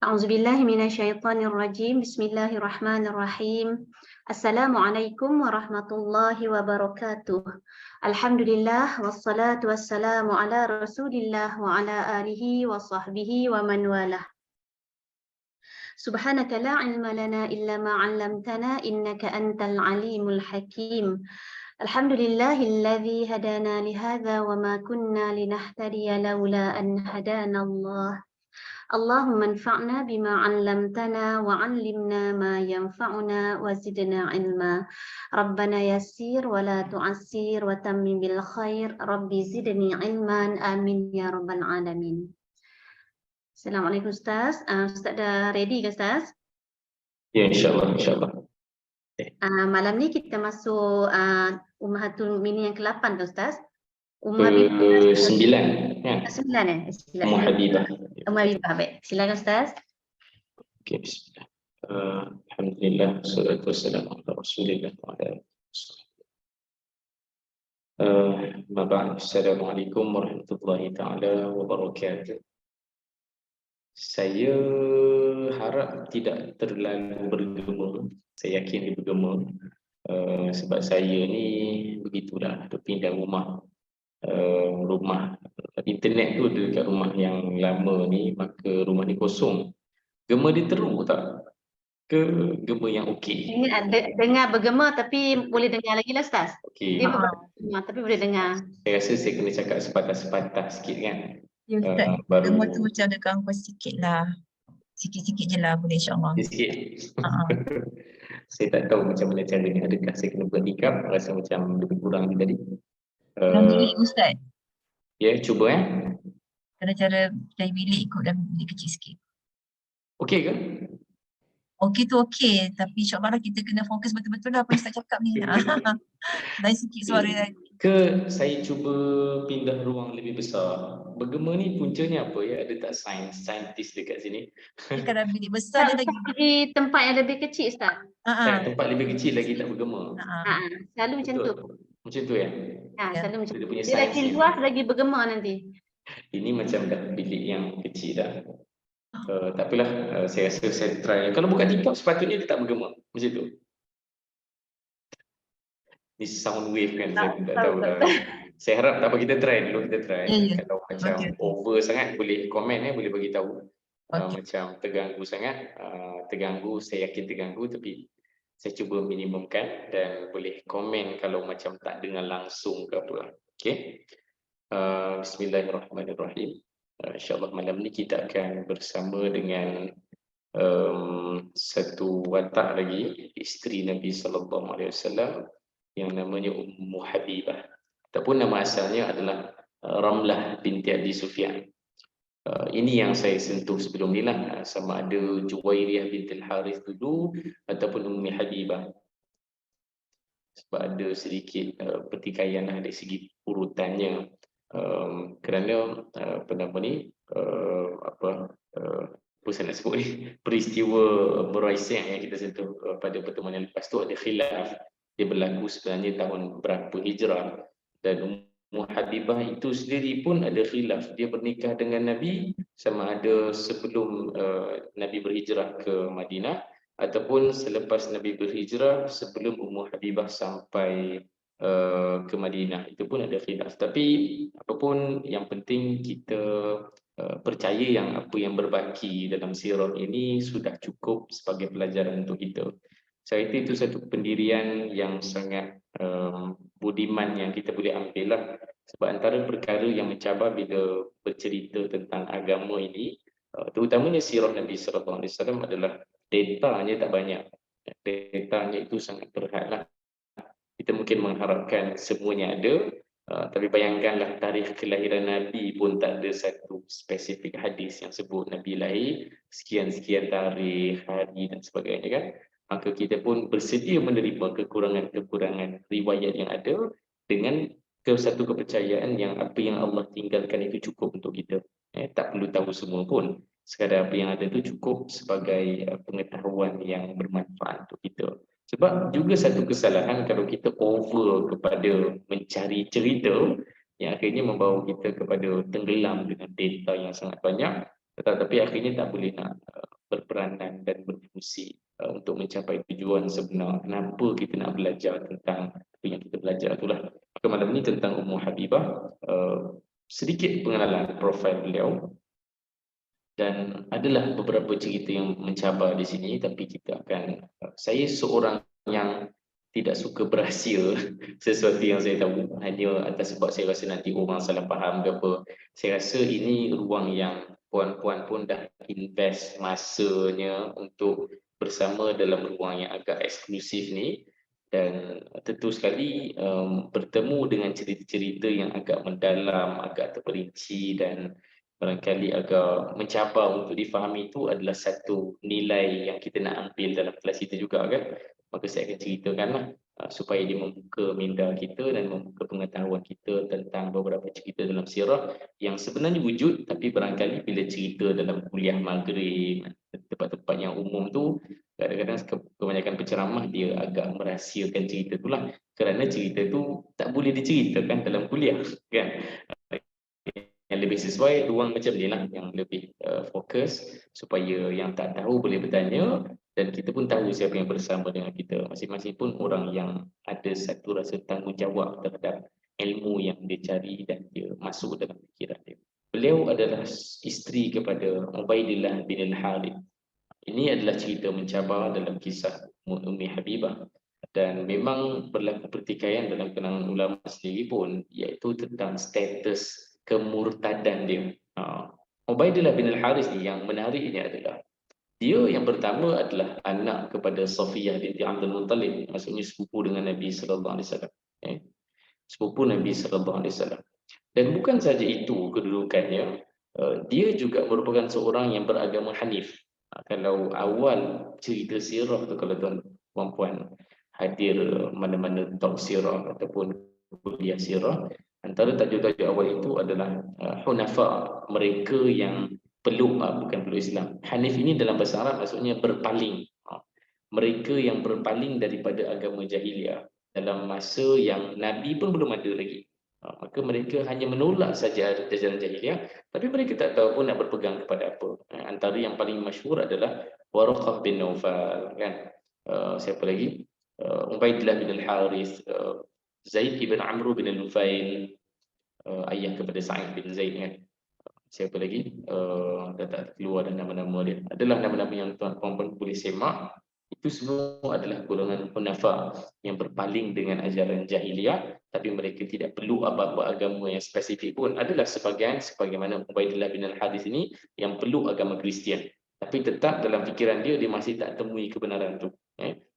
A'udzubillahi minasyaitonirrajim. Bismillahirrahmanirrahim. Assalamualaikum warahmatullahi wabarakatuh. Alhamdulillah wassalatu wassalamu ala Rasulillah wa ala alihi wa sahbihi wa man walah. Subhanaka la ilma lana illa ma 'allamtana innaka antal alimul hakim. Alhamdulillahilladzi hadana li hadza wa ma kunna linahtadiya laula an hadana Allah. Allahumma anfa'na bima 'allamtana wa 'allimna ma yanfa'una wa zidna 'ilma. Rabbana yassir wa la tu'assir wa tammim bil khair. Rabbi zidni 'ilman. Amin ya rabbal alamin. Assalamualaikum Ustaz. Ustaz dah ready ke Ustaz? Ya, insyaAllah. Malam ni kita masuk Ummahatul Mukminin yang ke-8 ke Ustaz? Ke-9 ya. 9 Silakan. Ummu Habibah. Ummu Habibah, baik. Silakan Ustaz. Okey, bismillah. Alhamdulillah, wassalatu wassalamu ala Rasulillah wa ala alihi wasallam. Assalamualaikum warahmatullahi taala wabarakatuh. Saya harap tidak terlalu bergema. Saya yakin dia bergema. Sebab saya ni begitulah, pindah rumah internet tu dekat rumah yang lama ni, maka rumah ni kosong. Gema dia teruk tak? Ke gema yang okey? Ini dengar bergema tapi boleh dengar lagi lah Ustaz. Okey. Dia bergema tapi boleh dengar. Saya rasa saya kena cakap sepatah-sepatah sikit kan. Ya Ustaz, gema tu macam ada gangguan sikit lah. Sikit-sikit je lah boleh insyaAllah. Sikit. Saya tak tahu macam mana caranya. Adakah saya kena buat nikah? Rasa macam lebih kurang tadi. Dalam bilik Ustaz. Ya, cuba Kena cara cari bilik ikut dalam bilik kecil sikit. Okey ke? Okey tu okey, tapi insyaAllah kita kena fokus betul-betul lah apa yang Ustaz cakap ni. Lain sikit suara lagi. Ke saya cuba pindah ruang lebih besar. Bergema ni puncanya apa ya? Ada tak saintis dekat sini? Kalau bilik besar dia lagi. Di tempat yang lebih kecil Ustaz. Tempat lebih kecil lagi tak bergema. Selalu macam tu. Macam tu ya? Selalu macam tu. Dia Dia lagi luas lagi bergema nanti. Ini macam dah bilik yang kecil dah. Tak apalah, saya rasa saya try. Kalau bukan TikTok sepatutnya dia tak bergema. Macam tu. Ni sound wave kan, saya tak tahu lah. Saya harap tak apa, kita try dulu, kita try. Kalau macam over sangat boleh komen boleh bagi tahu. Macam terganggu sangat, saya yakin terganggu, tapi saya cuba minimumkan dan boleh komen kalau macam tak dengar langsung ke apa. Okey. Bismillahirrahmanirrahim. InsyaAllah malam ni kita akan bersama dengan satu watak lagi, isteri Nabi SAW yang namanya Ummu Habibah. Ataupun nama asalnya adalah Ramlah binti Abi Sufyan. Ini yang saya sentuh sebelum ni lah, sama ada Juwairiyah binti Al-Harith dulu ataupun Ummu Habibah. Sebab ada sedikit pertikaian dari segi urutannya. Kerana apa nama ni, apa saya nak sebut ni, peristiwa Muraisy yang kita sentuh pada pertemuan yang lepas tu ada khilaf. Dia berlaku sebenarnya tahun berapa Hijrah, dan Ummu Habibah itu sendiri pun ada khilaf. Dia bernikah dengan Nabi sama ada sebelum Nabi berhijrah ke Madinah ataupun selepas Nabi berhijrah sebelum Ummu Habibah sampai ke Madinah. Itu pun ada khilaf. Tapi apapun yang penting kita percaya yang apa yang berbaki dalam sirah ini sudah cukup sebagai pelajaran untuk kita. Saya rasa itu satu pendirian yang sangat budiman yang kita boleh ambil lah. Sebab antara perkara yang mencabar bila bercerita tentang agama ini, terutamanya sirah Nabi SAW adalah datanya tak banyak. Datanya itu sangat berhad lah. Kita mungkin mengharapkan semuanya ada, tapi bayangkanlah tarikh kelahiran Nabi pun tak ada satu spesifik hadis yang sebut Nabi lahir sekian-sekian tarikh, hari dan sebagainya kan. Maka kita pun bersedia menerima kekurangan-kekurangan riwayat yang ada dengan satu kepercayaan yang apa yang Allah tinggalkan itu cukup untuk kita. Tak perlu tahu semua pun. Sekadar apa yang ada itu cukup sebagai pengetahuan yang bermanfaat untuk kita. Sebab juga satu kesalahan kalau kita over kepada mencari cerita yang akhirnya membawa kita kepada tenggelam dengan data yang sangat banyak, tetapi akhirnya tak boleh nak peranan dan berfungsi untuk mencapai tujuan sebenar. Kenapa kita nak belajar tentang apa yang kita belajar itulah. Maka malam ni tentang Ummu Habibah, sedikit pengenalan profil beliau, dan adalah beberapa cerita yang mencabar di sini, tapi kita akan, saya seorang yang tidak suka berahsia sesuatu yang saya tahu hanya atas sebab saya rasa nanti orang salah faham ke apa. Saya rasa ini ruang yang puan-puan pun dah invest masanya untuk bersama dalam ruang yang agak eksklusif ni, dan tentu sekali bertemu dengan cerita-cerita yang agak mendalam, agak terperinci dan barangkali agak mencabar untuk difahami, itu adalah satu nilai yang kita nak ambil dalam kelas kita juga kan. Maka saya akan ceritakanlah supaya dia membuka minda kita dan membuka pengetahuan kita tentang beberapa cerita dalam sirah yang sebenarnya wujud, tapi barangkali bila cerita dalam kuliah maghrib, tempat-tempat yang umum tu, kadang-kadang kebanyakan penceramah dia agak merahsiakan cerita itulah, kerana cerita tu tak boleh diceritakan dalam kuliah kan. Yang lebih sesuai ruang macam ni lah, yang lebih fokus supaya yang tak tahu boleh bertanya, dan kita pun tahu siapa yang bersama dengan kita. Masing-masing pun orang yang ada satu rasa tanggungjawab terhadap ilmu yang dia cari dan dia masuk dalam fikiran dia. Beliau adalah isteri kepada Ubaidillah bin Al-Harith. Ini adalah cerita mencabar dalam kisah Ummi Habibah, dan memang berlaku pertikaian dalam kalangan ulama sendiri pun, iaitu tentang status kemurtadan dia. Ubaidillah bin Al-Harith ni yang menariknya adalah dia yang pertama adalah anak kepada Safiyah binti Abdul Muttalib, maksudnya sepupu dengan Nabi sallallahu alaihi wasallam. Sepupu Nabi sallallahu alaihi wasallam. Dan bukan saja itu kedudukannya, dia juga merupakan seorang yang beragama Hanif. Kalau awal cerita sirah tu, kalau tuan-puan hadir mana-mana talk sirah ataupun kuliah sirah, antara tajuk-tajuk awal itu adalah Hunafa, mereka yang peluk, bukan peluk Islam. Hanif ini dalam bahasa Arab maksudnya berpaling. Mereka yang berpaling daripada agama jahiliah dalam masa yang Nabi pun belum ada lagi. Maka mereka hanya menolak saja ajaran jahiliah, tapi mereka tak tahu pun nak berpegang kepada apa. Antara yang paling masyhur adalah Waraqah bin Naufal kan. Siapa lagi? Ubaidillah bin Al-Harith, Zaid ibn Amr bin Al-Nufail, ayah kepada Sa'id bin Zaid kan. Siapa lagi? Dah tak keluar dah nama-nama dia. Adalah nama-nama yang tuan-tuan pun boleh semak. Itu semua adalah golongan Hunafa yang berpaling dengan ajaran jahiliah, tapi mereka tidak perlu apa-apa agama yang spesifik pun. Adalah sebagian, sebagaimana Ubaidillah bin Al-Harith ini yang perlu agama Kristian, tapi tetap dalam fikiran dia, dia masih tak temui kebenaran tu.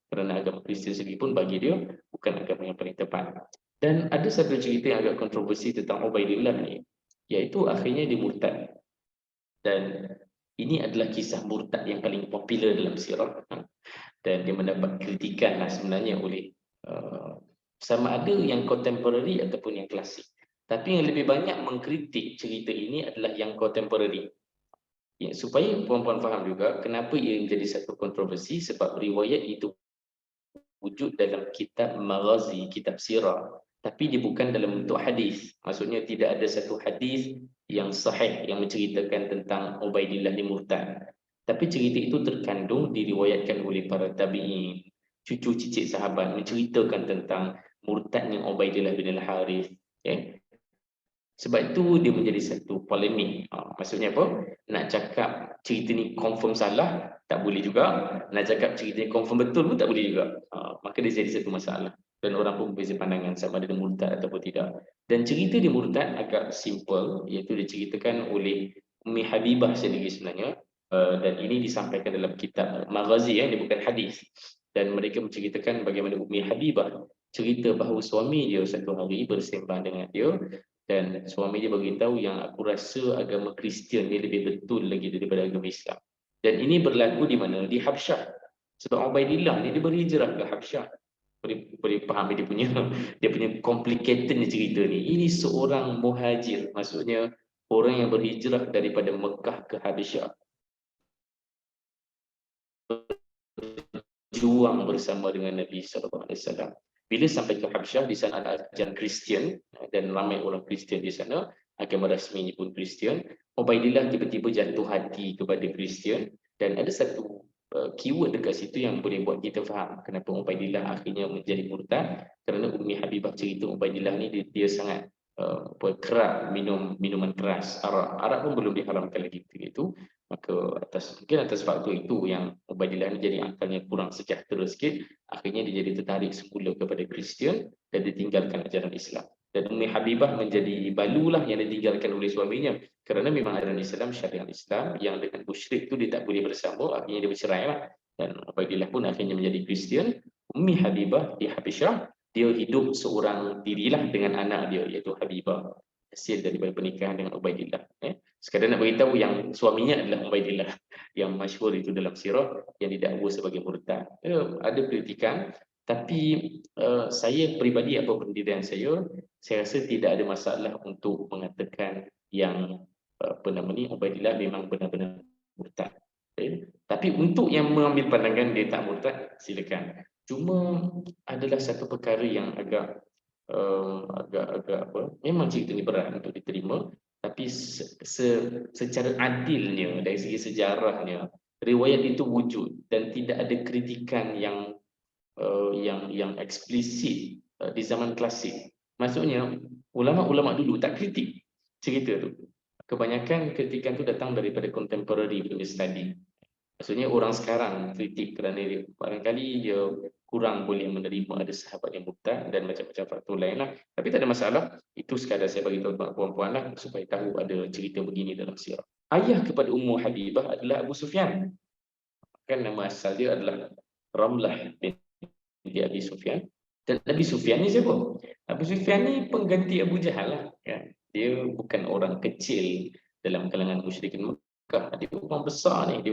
Kerana agama Kristian sendiri pun bagi dia bukan agama yang paling tepat. Dan ada satu cerita yang agak kontroversi tentang Ubaidillah ni, iaitu akhirnya dia murtad. Dan ini adalah kisah murtad yang paling popular dalam sirah, dan dia mendapat kritikan lah sebenarnya oleh sama ada yang contemporary ataupun yang klasik. Tapi yang lebih banyak mengkritik cerita ini adalah yang contemporary. Supaya puan-puan faham juga kenapa ia menjadi satu kontroversi, sebab riwayat itu wujud dalam kitab Maghazi, kitab sirah, tapi dia bukan dalam bentuk hadis. Maksudnya tidak ada satu hadis yang sahih yang menceritakan tentang Ubaidillah ni murtad. Tapi cerita itu terkandung, diriwayatkan oleh para tabi'in, cucu cicit sahabat, menceritakan tentang murtadnya Ubaidillah bin Al-Harith. Sebab itu dia menjadi satu polemik. Maksudnya apa? Nak cakap cerita ni confirm salah, tak boleh juga. Nak cakap cerita ni confirm betul pun tak boleh juga. Maka dia jadi satu masalah. Dan orang pun berbeza pandangan sama ada murtad ataupun tidak. Dan cerita di murtad agak simple, iaitu diceritakan oleh Ummi Habibah sendiri sebenarnya. Dan ini disampaikan dalam kitab Maghazi, dia bukan hadis. Dan mereka menceritakan bagaimana Ummi Habibah cerita bahawa suami dia satu hari bersembang dengan dia, dan suami dia beritahu yang aku rasa agama Kristian ni lebih betul lagi daripada agama Islam. Dan ini berlaku di mana? Di Habsyah. Sebab Ubaidillah ni dia berhijrah ke Habsyah. Boleh fahami dia punya complicated cerita ni. Ini seorang muhajir, maksudnya orang yang berhijrah daripada Mekah ke Habsyah, berjuang bersama dengan Nabi sallallahu alaihi wasallam. Bila sampai ke Habsyah, di sana ada ajaran Kristian dan ramai orang Kristian di sana, agama rasminya pun Kristian. Ubaidillah tiba-tiba jatuh hati kepada Kristian Dan ada satu keyword dekat situ yang boleh buat kita faham kenapa Ubaidillah akhirnya menjadi murtad, kerana Ummi Habibah cerita Ubaidillah ni dia sangat kerap minum minuman keras, arak pun belum diharamkan lagi ketika itu. Maka mungkin atas faktor itu yang Ubaidillah ni jadi akalnya kurang sejahtera sikit, akhirnya dia jadi tertarik semula kepada Kristian dan ditinggalkan ajaran Islam. Dan Ummi Habibah menjadi balulah yang ditinggalkan oleh suaminya, kerana memang ajaran Islam, syariat Islam yang dengan musyrik tu dia tak boleh bersama, akhirnya dia bercerai lah. Dan Ubaidillah pun akhirnya menjadi Kristian. Ummi Habibah di Habisyah, dia hidup seorang dirilah dengan anak dia iaitu Habibah, hasil daripada pernikahan dengan Ubaidillah. Sekadar nak beritahu yang suaminya adalah Ubaidillah yang masyhur itu dalam sirah, yang didakwa sebagai murtad. Ada kritikan, tapi saya peribadi, apa pendirian saya rasa tidak ada masalah untuk mengatakan yang Ubaidillah memang benar-benar murtad. Tapi untuk yang mengambil pandangan dia tak murtad, silakan. Cuma adalah satu perkara yang agak memang cerita ni berat untuk diterima, tapi secara adilnya dari segi sejarahnya riwayat itu wujud dan tidak ada kritikan yang eksplisit di zaman klasik. Maksudnya ulama-ulama dulu tak kritik cerita tu. Kebanyakan kritikan tu datang daripada contemporary punya study. Maksudnya orang sekarang kritik kerana dia barangkali dia kurang boleh menerima ada sahabat yang murtad dan macam-macam faktor lain lah. Tapi tak ada masalah. Itu sekadar saya bagi tahu puan-puan lah supaya tahu ada cerita begini dalam sirah. Ayah kepada Ummu Habibah adalah Abu Sufyan. Kan nama asal dia adalah Ramlah binti Abi Sufyan. Dan Abi Sufyan ni siapa? Abu Sufyan ni pengganti Abu Jahal lah. Kan? Dia bukan orang kecil dalam kalangan musyrikin Mekah. Dia orang besar ni. Dia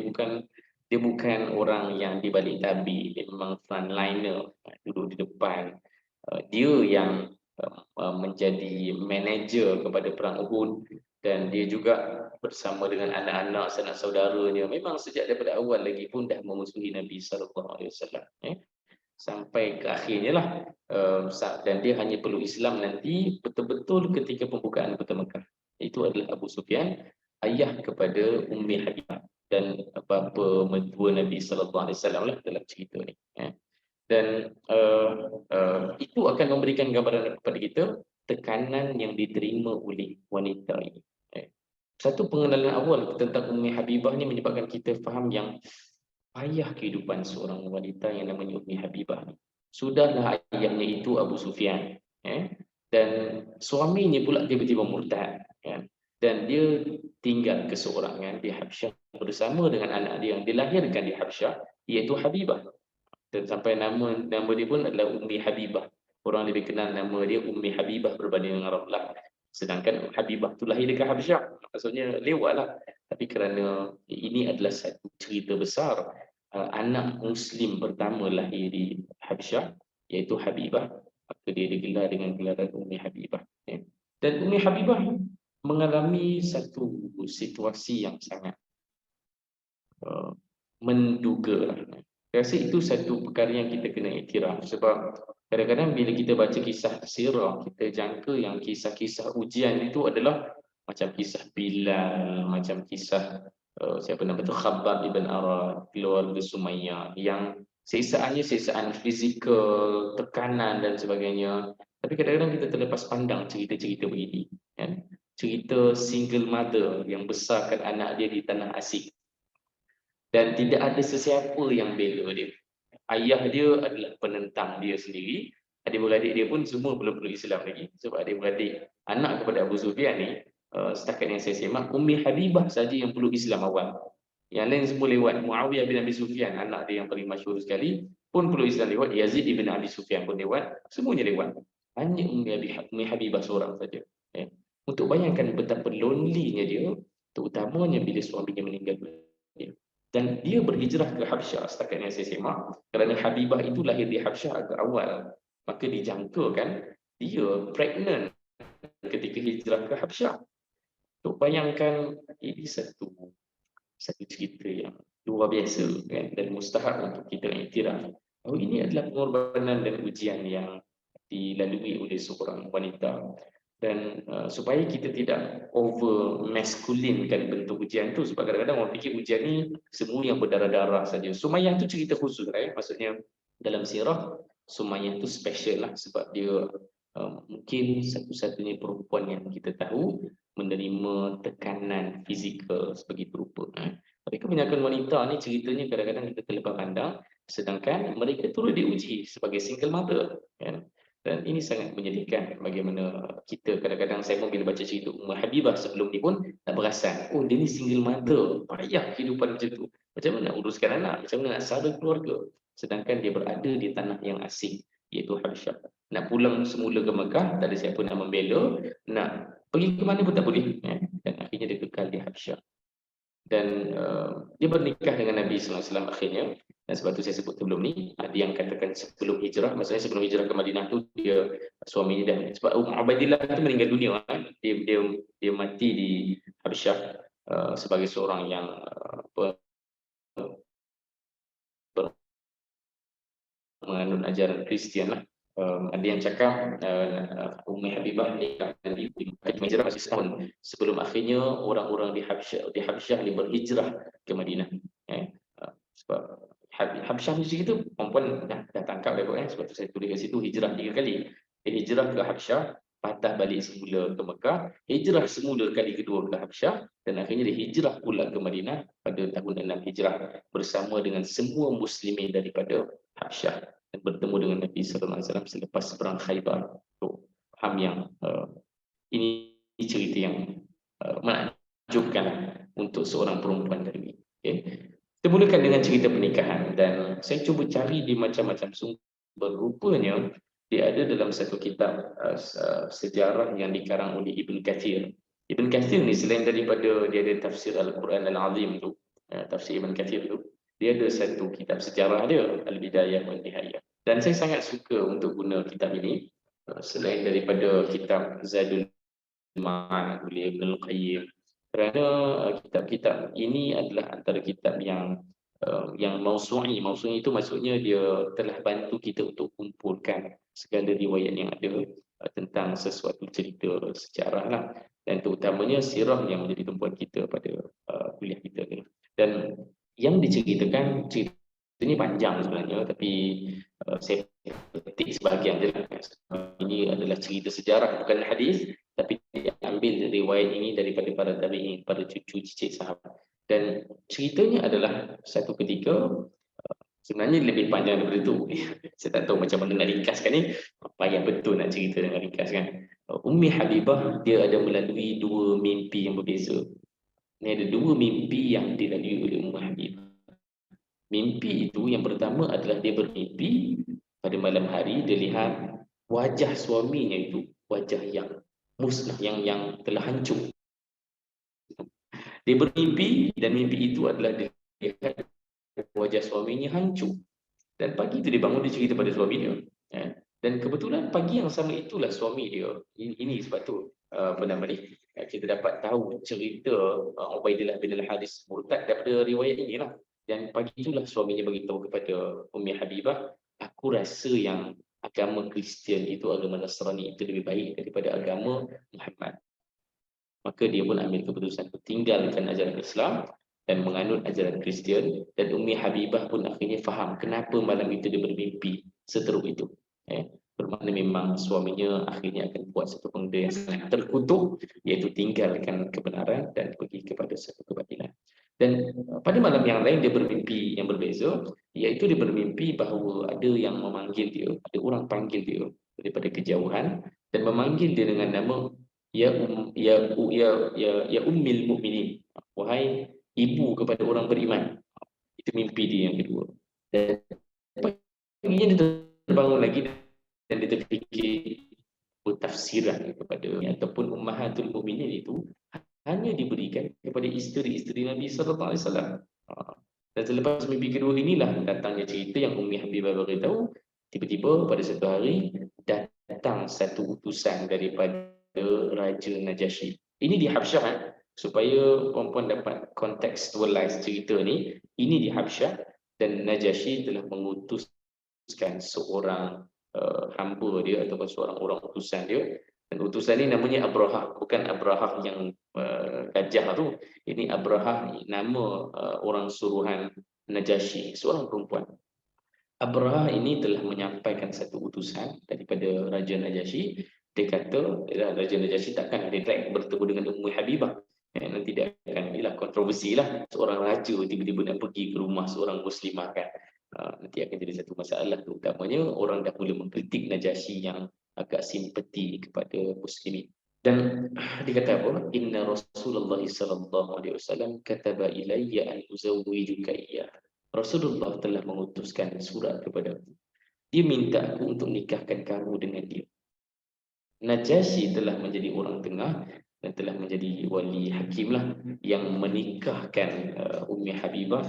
bukan orang yang di balik tabir. Dia memang frontliner, duduk di depan. Dia yang menjadi manager kepada perang Uhud, dan dia juga bersama dengan anak-anak sanak saudaranya memang sejak daripada awal lagi pun dah memusuhi Nabi SAW. Sampai ke akhirnya lah, dan dia hanya perlu Islam nanti betul-betul ketika pembukaan Kota Mekah. Itu adalah Abu Sufyan, ayah kepada Ummi Habibah dan bapa mentua Nabi SAW lah dalam cerita ni. Dan itu akan memberikan gambaran kepada kita tekanan yang diterima oleh wanita ini. Satu pengenalan awal tentang Ummi Habibah ni menyebabkan kita faham yang ayah kehidupan seorang wanita yang namanya Ummi Habibah ni. Sudahlah ayahnya itu Abu Sufyan, dan suaminya pula tiba-tiba murtad, dan dia tinggal keseorangan di Habsyah bersama dengan anak dia yang dilahirkan di Habsyah iaitu Habibah. Dan sampai nama dia pun adalah Ummi Habibah. Orang lebih kenal nama dia Ummi Habibah berbanding dengan Ramlah. Sedangkan Habibah tu lahir dekat Habsyah, maksudnya lewatlah. Tapi kerana ini adalah satu cerita besar, anak Muslim pertama lahir di Habsyah iaitu Habibah, maka dia digelar dengan gelaran Ummi Habibah. Dan Ummi Habibah mengalami satu situasi yang sangat menduga. Saya rasa itu satu perkara yang kita kena iktiraf, sebab kadang-kadang bila kita baca kisah sirah, kita jangka yang kisah-kisah ujian itu adalah macam kisah Bilal, macam kisah siapa nama tu, Khabbab ibn Arad, keluarga Sumayyah, yang siksaannya siksaan fizikal, tekanan dan sebagainya. Tapi kadang-kadang kita terlepas pandang cerita-cerita begini, kan? Cerita single mother yang besarkan anak dia di tanah asing dan tidak ada sesiapa yang bela dia. Ayah dia adalah penentang dia sendiri, adik-beradik dia pun semua belum peluk Islam lagi, sebab adik-beradik anak kepada Abu Sufyan ni, setakat yang saya semak, Ummi Habibah saja yang peluk Islam awal. Yang lain semua lewat. Muawiyah bin Abi Sufyan, anak dia yang paling masyhur sekali, pun peluk Islam lewat. Yazid bin Abi Sufyan pun lewat. Semuanya lewat. Hanya Ummi Habibah seorang saja. Untuk bayangkan betapa lonely-nya dia, terutamanya bila suaminya meninggal dunia. Dan dia berhijrah ke Habsyah setakat yang saya semak, kerana Habibah itu lahir di Habsyah agak awal. Maka dijangkakan dia pregnant ketika hijrah ke Habsyah. Untuk bayangkan, ini satu cerita yang luar biasa, kan? Dan mustahak untuk kita iktiraf. Oh, ini adalah pengorbanan dan ujian yang dilalui oleh seorang wanita. Dan supaya kita tidak over masculinekan bentuk ujian tu, sebab kadang-kadang orang fikir ujian ni semua yang berdarah-darah saja. Sumayyah tu cerita khusus, maksudnya dalam sirah Sumayyah tu special lah, sebab dia mungkin satu-satunya perempuan yang kita tahu menerima tekanan fizikal sebagai rupa. Tapi kebanyakan wanita ni ceritanya kadang-kadang kita terlepas pandang, sedangkan mereka turut diuji sebagai single mother, kan? Dan ini sangat menyedihkan bagaimana kita kadang-kadang, saya pun bila baca cerita Ummah Habibah sebelum ni pun tak perasan, oh dia ni single mother, payah kehidupan macam tu. Macam mana nak uruskan anak, macam mana nak sara keluarga. Sedangkan dia berada di tanah yang asing, iaitu Habsyah. Nak pulang semula ke Mekah, tak ada siapa nak membela, nak pergi ke mana pun tak boleh. Dan akhirnya dia kekal di Habsyah. Dan dia bernikah dengan Nabi SAW akhirnya. Dan sebab tu saya sebut sebelum ni, ada yang katakan sebelum hijrah, maksudnya sebelum hijrah ke Madinah tu dia suaminya dah, sebab Ubaidillah tu meninggal dunia, dia mati di Habsyah sebagai seorang yang menganut ajaran Kristian lah. Ada yang cakap Ummi Habibah nikah di hijrah masih setahun sebelum akhirnya orang-orang di Habsyah ni berhijrah ke Madinah. Sebab Habsyah ni situ perempuan dah tangkap dah kot, sebab tu saya tulis kat situ hijrah 3 kali. Dia hijrah ke Habsyah, patah balik semula ke Mekah, hijrah semula kali kedua ke Habsyah, dan akhirnya dia hijrah pula ke Madinah pada tahun 6 Hijrah bersama dengan semua muslimin daripada Habsyah dan bertemu dengan Nabi SAW selepas perang Khaybar. Faham yang ini cerita yang menakjubkan untuk seorang perempuan tadi. Okay. Kita mulakan dengan cerita pernikahan, dan saya cuba cari di macam-macam sumber. Rupanya dia ada dalam satu kitab sejarah yang dikarang oleh Ibn Kathir. Ibn Kathir ni selain daripada dia ada tafsir Al-Quran Al-Azim tu, tafsir Ibn Kathir tu, dia ada satu kitab sejarah dia, Al-Bidayah wal Nihayah. Dan saya sangat suka untuk guna kitab ini selain daripada kitab Zadul Ma'ad oleh Ibn Al-Qayyim, kerana kitab-kitab ini adalah antara kitab yang mausu'i. Mausu'i itu maksudnya dia telah bantu kita untuk kumpulkan segala riwayat yang ada tentang sesuatu cerita sejarah lah, dan terutamanya sirah yang menjadi tumpuan kita pada kuliah kita ni. Dan yang diceritakan, cerita ini panjang sebenarnya, tapi saya petik sebahagian je lah. Ini adalah cerita sejarah, bukan hadis, tapi dia ambil riwayat ini daripada para tabi'in, para cucu cicit sahabat. Dan ceritanya adalah satu ketika, sebenarnya lebih panjang daripada itu. Saya tak tahu macam mana nak ringkaskan ni, apa yang betul nak cerita dengan ringkas kan. Ummi Habibah dia ada melalui 2 mimpi yang berbeza. Ini ada 2 mimpi yang dilalui oleh Ummi Habibah. Mimpi itu yang pertama adalah dia bermimpi pada malam hari, dia lihat wajah suaminya itu wajah yang musnah, yang telah hancur. Dia bermimpi dan mimpi itu adalah dia lihat wajah suaminya hancur. Dan pagi itu dia bangun, dia cerita pada suami dia. Dan kebetulan pagi yang sama itulah suami dia. Ini sebab tu kita dapat tahu cerita Ubaidillah bin Al-Haris murtad daripada riwayat inilah. Dan pagi itulah suaminya beritahu kepada Ummi Habibah, aku rasa yang agama Kristian itu, agama Nasrani itu lebih baik daripada agama Muhammad. Maka dia pun ambil keputusan untuk tinggalkan ajaran Islam dan menganut ajaran Kristian. Dan Ummi Habibah pun akhirnya faham kenapa malam itu dia bermimpi seteruk itu. Bermakna memang suaminya akhirnya akan buat satu benda yang sangat terkutuk, iaitu tinggalkan kebenaran dan pergi kepada satu kebatilan. Dan pada malam yang lain dia bermimpi yang berbeza, iaitu dia bermimpi bahawa ada yang memanggil dia, ada orang panggil dia daripada kejauhan dan memanggil dia dengan nama ya ummil mukminin, wahai ibu kepada orang beriman. Itu mimpi dia yang kedua. Dan paginya dia terbangun lagi dan dia terfikir tafsiran kepada ataupun ummahatul mukminin itu hanya diberikan kepada isteri-isteri Nabi sallallahu alaihi wasallam. Dan selepas mimpi kedua inilah datangnya cerita yang Ummi Habibah beritahu, tiba-tiba pada satu hari datang satu utusan daripada Raja Najasyi. Ini di Habsyah, supaya perempuan dapat kontekstualize cerita ni. Ini di Habsyah dan Najasyi telah mengutuskan seorang hamba dia ataupun seorang orang utusan dia Dan utusan ini namanya Abrahah, bukan Abrahah yang gajah tu. Ini Abrahah, nama orang suruhan Najasyi, seorang perempuan. Abrahah ini telah menyampaikan satu utusan daripada Raja Najasyi. Dia kata Raja Najasyi takkan direct bertemu dengan Ummu Habibah. Nanti dia akan inilah kontroversi lah, seorang raja tiba-tiba nak pergi ke rumah seorang muslimah kan. Nanti akan jadi satu masalah, terutamanya orang dah mula mengkritik Najasyi yang agak simpati kepada muslimin. Dan dia kata apa? Inna Rasulullah sallallahu alaihi wasallam kataba ilayya an uzawwijuka iyyah. Rasulullah telah mengutuskan surat kepada aku. Dia minta aku untuk nikahkan kamu dengan dia. Najasyi telah menjadi orang tengah dan telah menjadi wali hakim lah yang menikahkan Ummi Habibah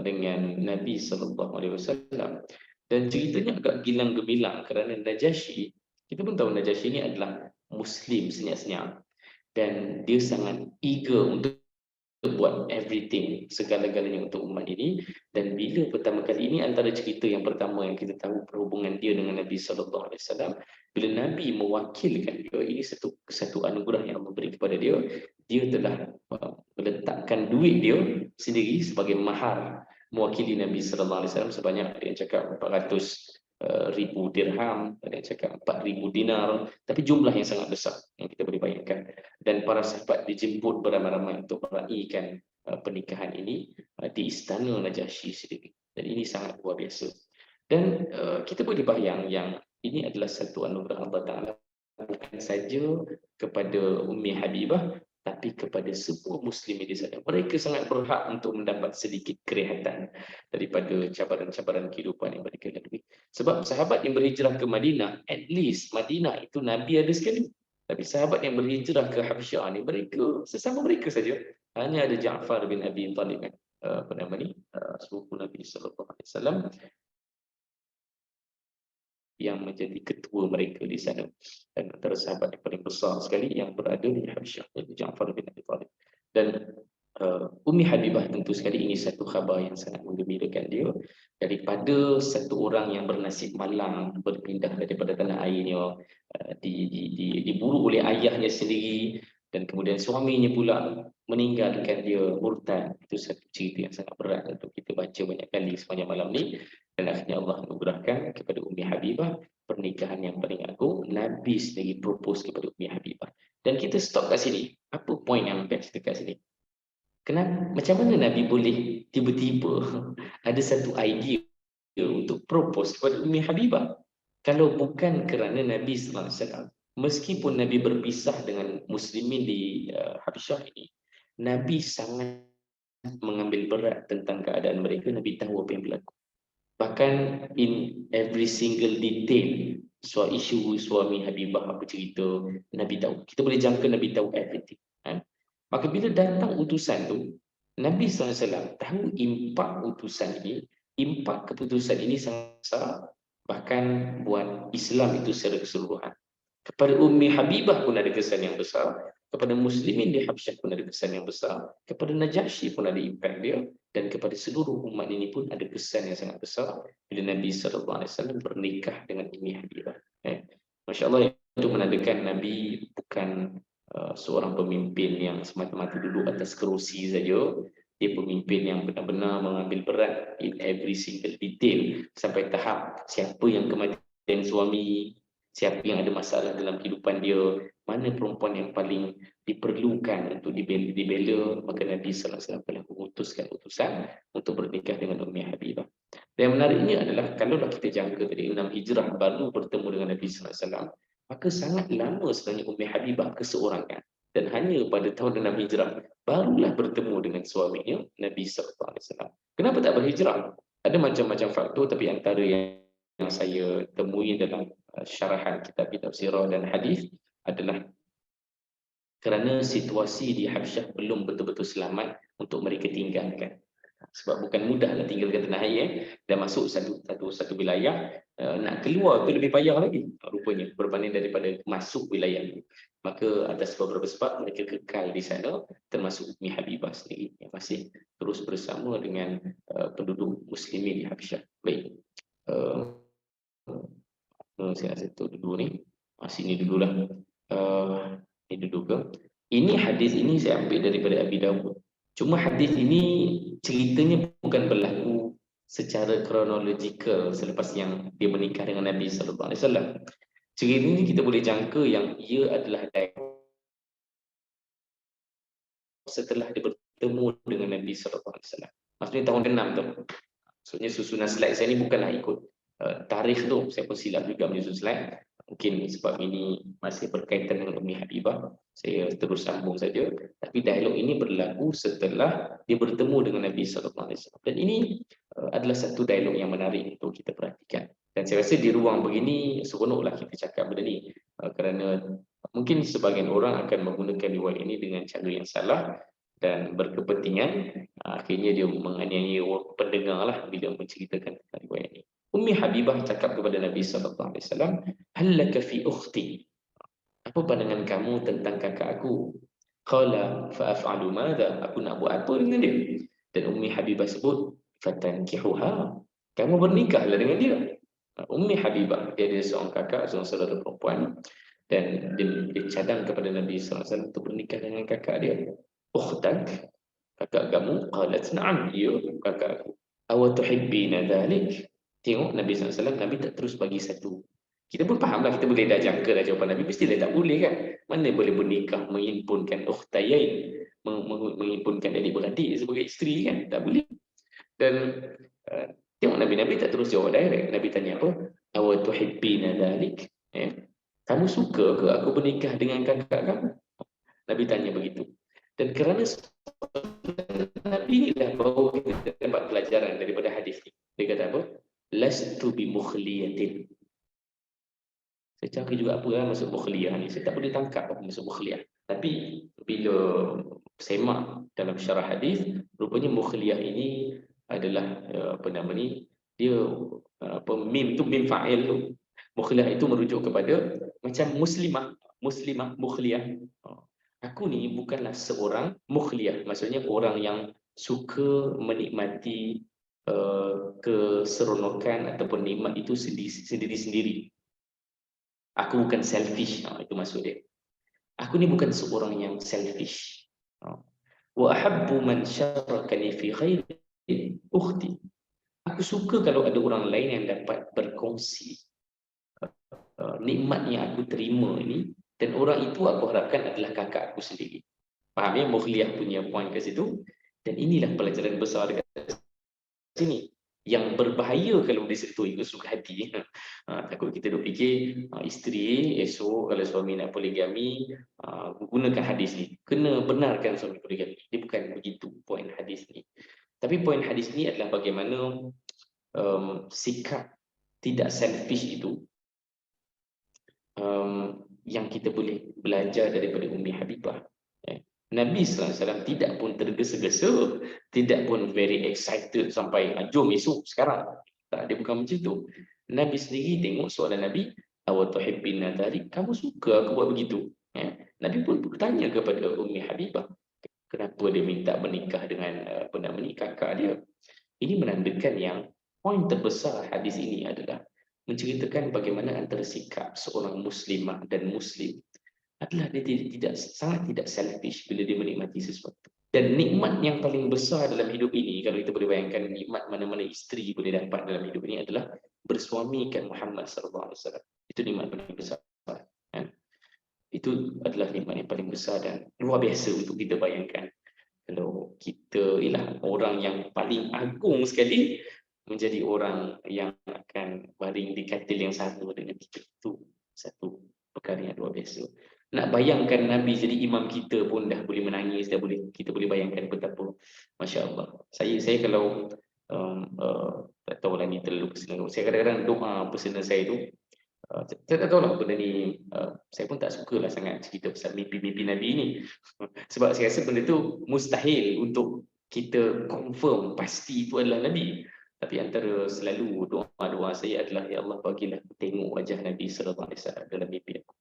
dengan Nabi SAW. Dan ceritanya agak gilang gemilang kerana Najasyi, kita pun tahu Najasyi ini adalah Muslim senyap-senyap dan dia sangat eager untuk buat everything, segala-galanya untuk umat ini. Dan bila pertama kali ini, antara cerita yang pertama yang kita tahu perhubungan dia dengan Nabi SAW, bila Nabi mewakilkan dia, ini satu anugerah yang Allah beri kepada dia. Dia telah meletakkan duit dia sendiri sebagai mahar mewakili Nabi SAW sebanyak, ada yang cakap 400,000 dirham, ada yang cakap 4,000 dinar, tapi jumlah yang sangat besar yang kita boleh bayangkan. Dan para sahabat dijemput beramai-ramai untuk meraihkan pernikahan ini di istana Najasyi sendiri. Dan ini sangat luar biasa. Dan kita boleh bayang yang ini adalah satu anugerah Allah Ta'ala bukan saja kepada Ummi Habibah, tapi kepada semua muslimin di sana. Mereka sangat berhak untuk mendapat sedikit kerehatan daripada cabaran-cabaran kehidupan yang mereka lalui. Sebab sahabat yang berhijrah ke Madinah, at least Madinah itu Nabi ada sekali. Tapi sahabat yang berhijrah ke Habsyah ni, mereka sesama mereka saja. Hanya ada Ja'far bin Abi Talib, apa nama ni, sepupu Nabi SAW, yang menjadi ketua mereka di sana. Dan antara sahabat yang paling besar sekali yang berada di Habsyah, iaitu Ja'far bin Abi Talib. Dan Ummi Habibah tentu sekali ini satu khabar yang sangat menggembirakan dia, daripada satu orang yang bernasib malang berpindah daripada tanah airnya, diburu oleh ayahnya sendiri, dan kemudian suaminya pula meninggalkan dia murtad. Itu satu cerita yang sangat berat untuk kita baca banyak kali sepanjang malam ni. Dan akhirnya Allah anugerahkan kepada Ummi Habibah pernikahan yang paling agung. Nabi sendiri propose kepada Ummi Habibah. Dan kita stop kat sini. Apa point yang best dekat sini? Kenapa? Macam mana Nabi boleh tiba-tiba ada satu idea untuk propose kepada Ummi Habibah? Kalau bukan kerana Nabi SAW, meskipun Nabi berpisah dengan muslimin di Habsyah ini, Nabi sangat mengambil berat tentang keadaan mereka. Nabi tahu apa yang berlaku. Bahkan in every single detail, soal isu suami Habibah apa cerita, Nabi tahu. Kita boleh jangka Nabi tahu everything. Maka bila datang utusan tu, Nabi SAW tahu impak utusan ini, impak keputusan ini sangat besar, bahkan buat Islam itu secara keseluruhan. Kepada Ummi Habibah pun ada kesan yang besar, kepada muslimin di Habsyah pun ada kesan yang besar, kepada Najasyi pun ada impak dia, dan kepada seluruh umat ini pun ada kesan yang sangat besar bila Nabi SAW bernikah dengan Ummi Habibah. Masya Allah, itu menandakan Nabi bukan seorang pemimpin yang semata-mata duduk atas kerusi saja. Dia pemimpin yang benar-benar mengambil berat in every single detail, sampai tahap siapa yang kematian suami, siapa yang ada masalah dalam kehidupan dia, mana perempuan yang paling diperlukan untuk dibela, maka Nabi SAW telah mengutuskan utusan untuk bernikah dengan Ummi Habibah. Dan yang menariknya adalah, kalaulah kita jangka tadi 6 hijrah baru bertemu dengan Nabi SAW, maka sangat lama sebenarnya Ummi Habibah keseorangan. Dan hanya pada tahun 6 hijrah barulah bertemu dengan suaminya Nabi SAW. Kenapa tak berhijrah? Ada macam-macam faktor, tapi antara yang saya temui dalam syarahan kitab-kitab sirah dan hadis adalah kerana situasi di Habsyah belum betul-betul selamat untuk mereka tinggalkan. Sebab bukan mudahlah tinggalkan tanah air, dan masuk satu wilayah, nak keluar tu lebih payah lagi rupanya berbanding daripada masuk wilayah ini. Maka atas beberapa sebab mereka kekal di sana, termasuk Ummi Habibah sendiri yang masih terus bersama dengan penduduk muslimin di Habsyah. Baik, saya rasa itu dulu ni, sini dululah. Ini dulu ke? Ini hadis ini saya ambil daripada Abi Dawud. Cuma hadis ini ceritanya bukan berlaku secara kronologikal selepas yang dia menikah dengan Nabi sallallahu alaihi wasallam. Cerita ini kita boleh jangka yang ia adalah setelah dia bertemu dengan Nabi sallallahu alaihi wasallam. Maksudnya tahun ke-6 tu. Maksudnya susunan slide saya ni bukanlah ikut tarikh tu. Saya pun silap juga menyusun slide. Mungkin sebab ini masih berkaitan dengan Ummi Habibah, saya terus sambung saja. Tapi dialog ini berlaku setelah dia bertemu dengan Nabi sallallahu alaihi wasallam. Dan ini adalah satu dialog yang menarik untuk kita perhatikan. Dan saya rasa di ruang begini seronoklah kita cakap benda ni, kerana mungkin sebahagian orang akan menggunakan riwayat ini dengan cara yang salah dan berkepentingan, akhirnya dia menganiaya pendengar lah bila menceritakan tentang riwayat ini. Ummi Habibah cakap kepada Nabi sallallahu alaihi wasallam, "Hal laka fi ukhti?" Apa pandangan kamu tentang kakak aku? Qala fa af'alu madha? Aku nak buat apa dengan dia? Dan Ummi Habibah sebut, "Fatankihuha." Kamu bernikahlah dengan dia. Ummi Habibah, dia ada seorang kakak, seorang saudara perempuan, dan dia cadang kepada Nabi sallallahu alaihi wasallam untuk bernikah dengan kakak dia. "Ukhtak? Kakak kamu?" Qalat, "Na'am, ya, kakak aku." "Aw tuhibbina dhalik?" Tengok Nabi SAW, Nabi tak terus bagi satu. Kita pun fahamlah, kita boleh dah jangka dah jawapan Nabi, mestilah tak boleh kan. Mana boleh bernikah, menghimpunkan ukhtayain, menghimpunkan adik-beradik sebagai isteri kan, tak boleh. Dan tengok Nabi tak terus jawab direct. Nabi tanya apa? "Aw tuhibbina dhalik?" Kamu suka ke aku bernikah dengan kakak kamu? Nabi tanya begitu. Dan kerana Nabi inilah baru kita dapat pelajaran daripada hadis ini. Dia kata apa? Lastu bi mukhliyatin. Saya cakap juga apa lah maksud mukhliyah ni. Saya tak boleh tangkap apa maksud mukhliyah. Tapi bila semak dalam syarah hadis, rupanya mukhliyah ini adalah apa nama ni? Dia mim tu mim fa'il tu. Mukhliyah itu merujuk kepada macam muslimah, mukhliyah. Aku ni bukanlah seorang mukhliyah, maksudnya orang yang suka menikmati keseronokan ataupun nikmat itu sendiri-sendiri. Aku bukan selfish, itu maksud dia. Aku ni bukan seorang yang selfish. Wa ahabbu man syarakani fi khairin ukhti. Aku suka kalau ada orang lain yang dapat berkongsi nikmat yang aku terima ini, dan orang itu aku harapkan adalah kakak aku sendiri. Faham ya? Mukhliyah punya point ke situ. Dan inilah pelajaran besar dekat sini. Yang berbahaya kalau disentuh ikut suka hati. Takut kita duk fikir isteri esok kalau suami nak poligami, gunakan hadis ni. Kena benarkan suami poligami. Dia bukan begitu poin hadis ni. Tapi poin hadis ni adalah bagaimana sikap tidak selfish itu yang kita boleh belajar daripada Ummi Habibah. Nabi SAW tidak pun tergesa-gesa, tidak pun very excited sampai jom esok sekarang. Tak, dia bukan macam tu. Nabi sendiri tengok soalan Nabi, "Aw tuhibbina dhalik?" Kamu suka aku buat begitu? Nabi pun bertanya kepada Ummi Habibah, kenapa dia minta menikah dengan kakak dia. Ini menandakan yang poin terbesar hadis ini adalah menceritakan bagaimana antara sikap seorang muslimah dan muslim adalah dia sangat tidak selfish bila dia menikmati sesuatu. Dan nikmat yang paling besar dalam hidup ini, kalau kita boleh bayangkan nikmat mana-mana isteri boleh dapat dalam hidup ini adalah bersuamikan Muhammad sallallahu alaihi wasallam. Itu nikmat paling besar. Itu adalah nikmat yang paling besar dan luar biasa untuk kita bayangkan. Kalau kita ialah orang yang paling agung sekali menjadi orang yang akan baring di katil yang sama dengan kita, itu satu perkara yang luar biasa. Nak bayangkan Nabi jadi imam kita pun dah boleh menangis, kita boleh bayangkan betapa masya-Allah. Saya kalau tak tahu lagi terlalu personal. Saya kadang-kadang doa personal saya tu, saya tak tahu lah benda ni, saya pun tak sukalah sangat cerita pasal mimpi-mimpi Nabi ni. Sebab saya rasa benda tu mustahil untuk kita confirm pasti itu adalah Nabi. Tapi antara selalu doa-doa saya adalah, ya Allah bagilah tengok wajah Nabi sallallahu alaihi wasallam dalam mimpi aku.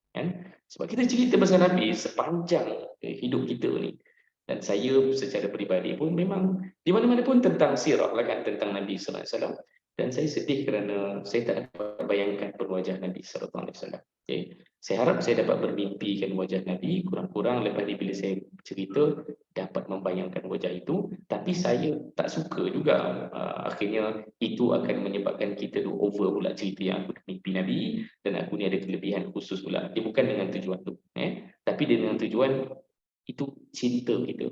Sebab kita cerita pasal Nabi sepanjang hidup kita ni. Dan saya secara peribadi pun memang di mana-mana pun tentang sirah lah kan, tentang Nabi sallallahu alaihi wasallam. Dan saya sedih kerana saya tak dapat bayangkan pun wajah Nabi sallallahu alaihi wasallam. Okay. Saya harap saya dapat bermimpikan wajah Nabi, kurang-kurang lepas ni bila saya cerita dapat membayangkan wajah itu, tapi saya tak suka juga. Akhirnya itu akan menyebabkan kita tu over pula cerita yang aku mimpi Nabi dan aku ni ada kelebihan khusus pula. Dia bukan dengan tujuan tu, tapi dengan tujuan itu cinta kita.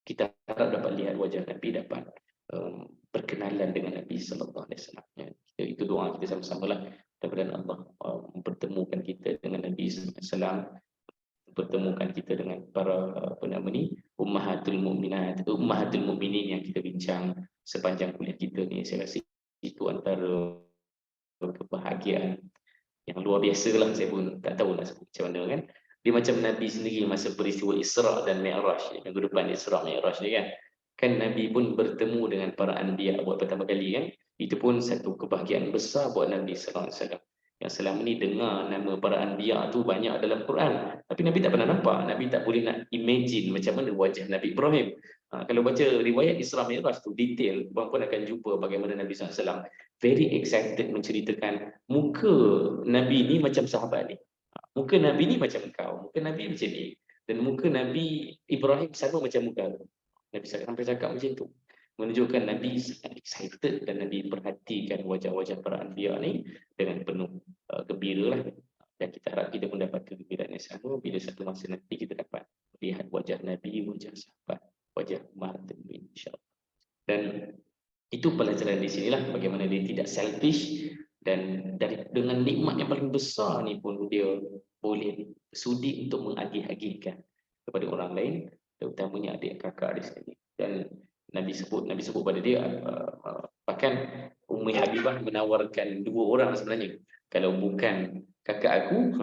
Kita harap dapat lihat wajah Nabi, dapat berkenalan dengan Nabi sallallahu alaihi wasallam. Itu doa kita sama-sama lah, mudah-mudahan Allah mempertemukan kita dengan Nabi sallallahu alaihi wasallam, mempertemukan kita dengan para ummahatul mukminat, ummahatul mukminin yang kita bincang sepanjang kuliah kita ni. Saya rasa itu antara kebahagiaan yang luar biasa lah. Saya pun tak tahu nak sebut macam mana kan. Dia macam Nabi sendiri masa peristiwa Isra' dan Mi'raj, minggu depan Isra' Mi'raj ni kan Nabi pun bertemu dengan para anbiya buat pertama kali kan. Itu pun satu kebahagiaan besar buat Nabi sallallahu alaihi wasallam. Yang selama ni dengar nama para anbiya tu banyak dalam Quran, tapi Nabi tak pernah nampak. Nabi tak boleh nak imagine macam mana wajah Nabi Ibrahim. Kalau baca riwayat Isra' Mi'raj tu detail, puan pun akan jumpa bagaimana Nabi sallallahu alaihi wasallam very excited menceritakan muka Nabi ni macam sahabat ni. Muka Nabi ni macam kau, muka Nabi macam ni, dan muka Nabi Ibrahim sama macam muka aku. Nabi sampai cakap macam tu, menunjukkan Nabi sangat excited dan Nabi perhatikan wajah-wajah para anbiya ni dengan penuh gembira lah. Dan kita harap kita pun dapat kegembiraan yang sama bila satu masa nanti kita dapat lihat wajah Nabi, wajah sahabat, wajah ummahatul mukminin insya-Allah. Dan itu pelajaran di sinilah bagaimana dia tidak selfish, dan dengan nikmat yang paling besar ni pun dia boleh sudi untuk mengagih-agihkan kepada orang lain, terutamanya adik kakak di sini. Dan Nabi sebut pada dia, bahkan Ummi Habibah menawarkan dua orang sebenarnya. Kalau bukan kakak aku,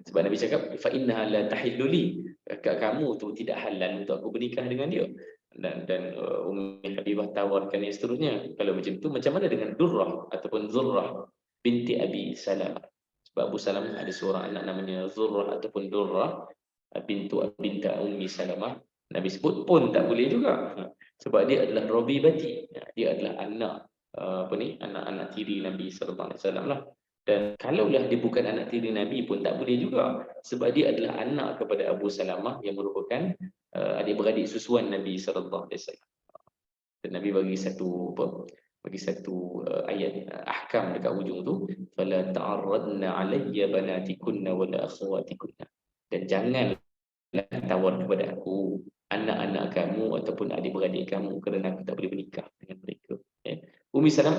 sebab Nabi cakap fa innaha la tahillu li, kakak kamu tu tidak halal untuk aku bernikah dengan dia. Dan Ummi Habibah tawarkan yang seterusnya, kalau macam tu macam mana dengan Durrah ataupun Zurrah binti Abi Salamah. Sebab Abu Salamah ada seorang anak namanya Zurrah ataupun Durrah binta Ummi Salamah. Nabi sebut pun tak boleh juga, sebab dia adalah Rabibati, dia adalah anak anak-anak tiri Nabi sallallahu alaihi wasallam lah. Dan kalaulah dia bukan anak tiri Nabi pun tak boleh juga, sebab dia adalah anak kepada Abu Salamah yang merupakan adik-beradik susuan Nabi sallallahu alaihi wasallam. Dan Nabi bagi satu ayat ahkam dekat ujung tu, fala ta'arradna alayya banatikunna wala akhawatikunna, dan janganlah tawar kepada aku anak-anak kamu ataupun adik-beradik kamu kerana aku tak boleh bernikah dengan mereka.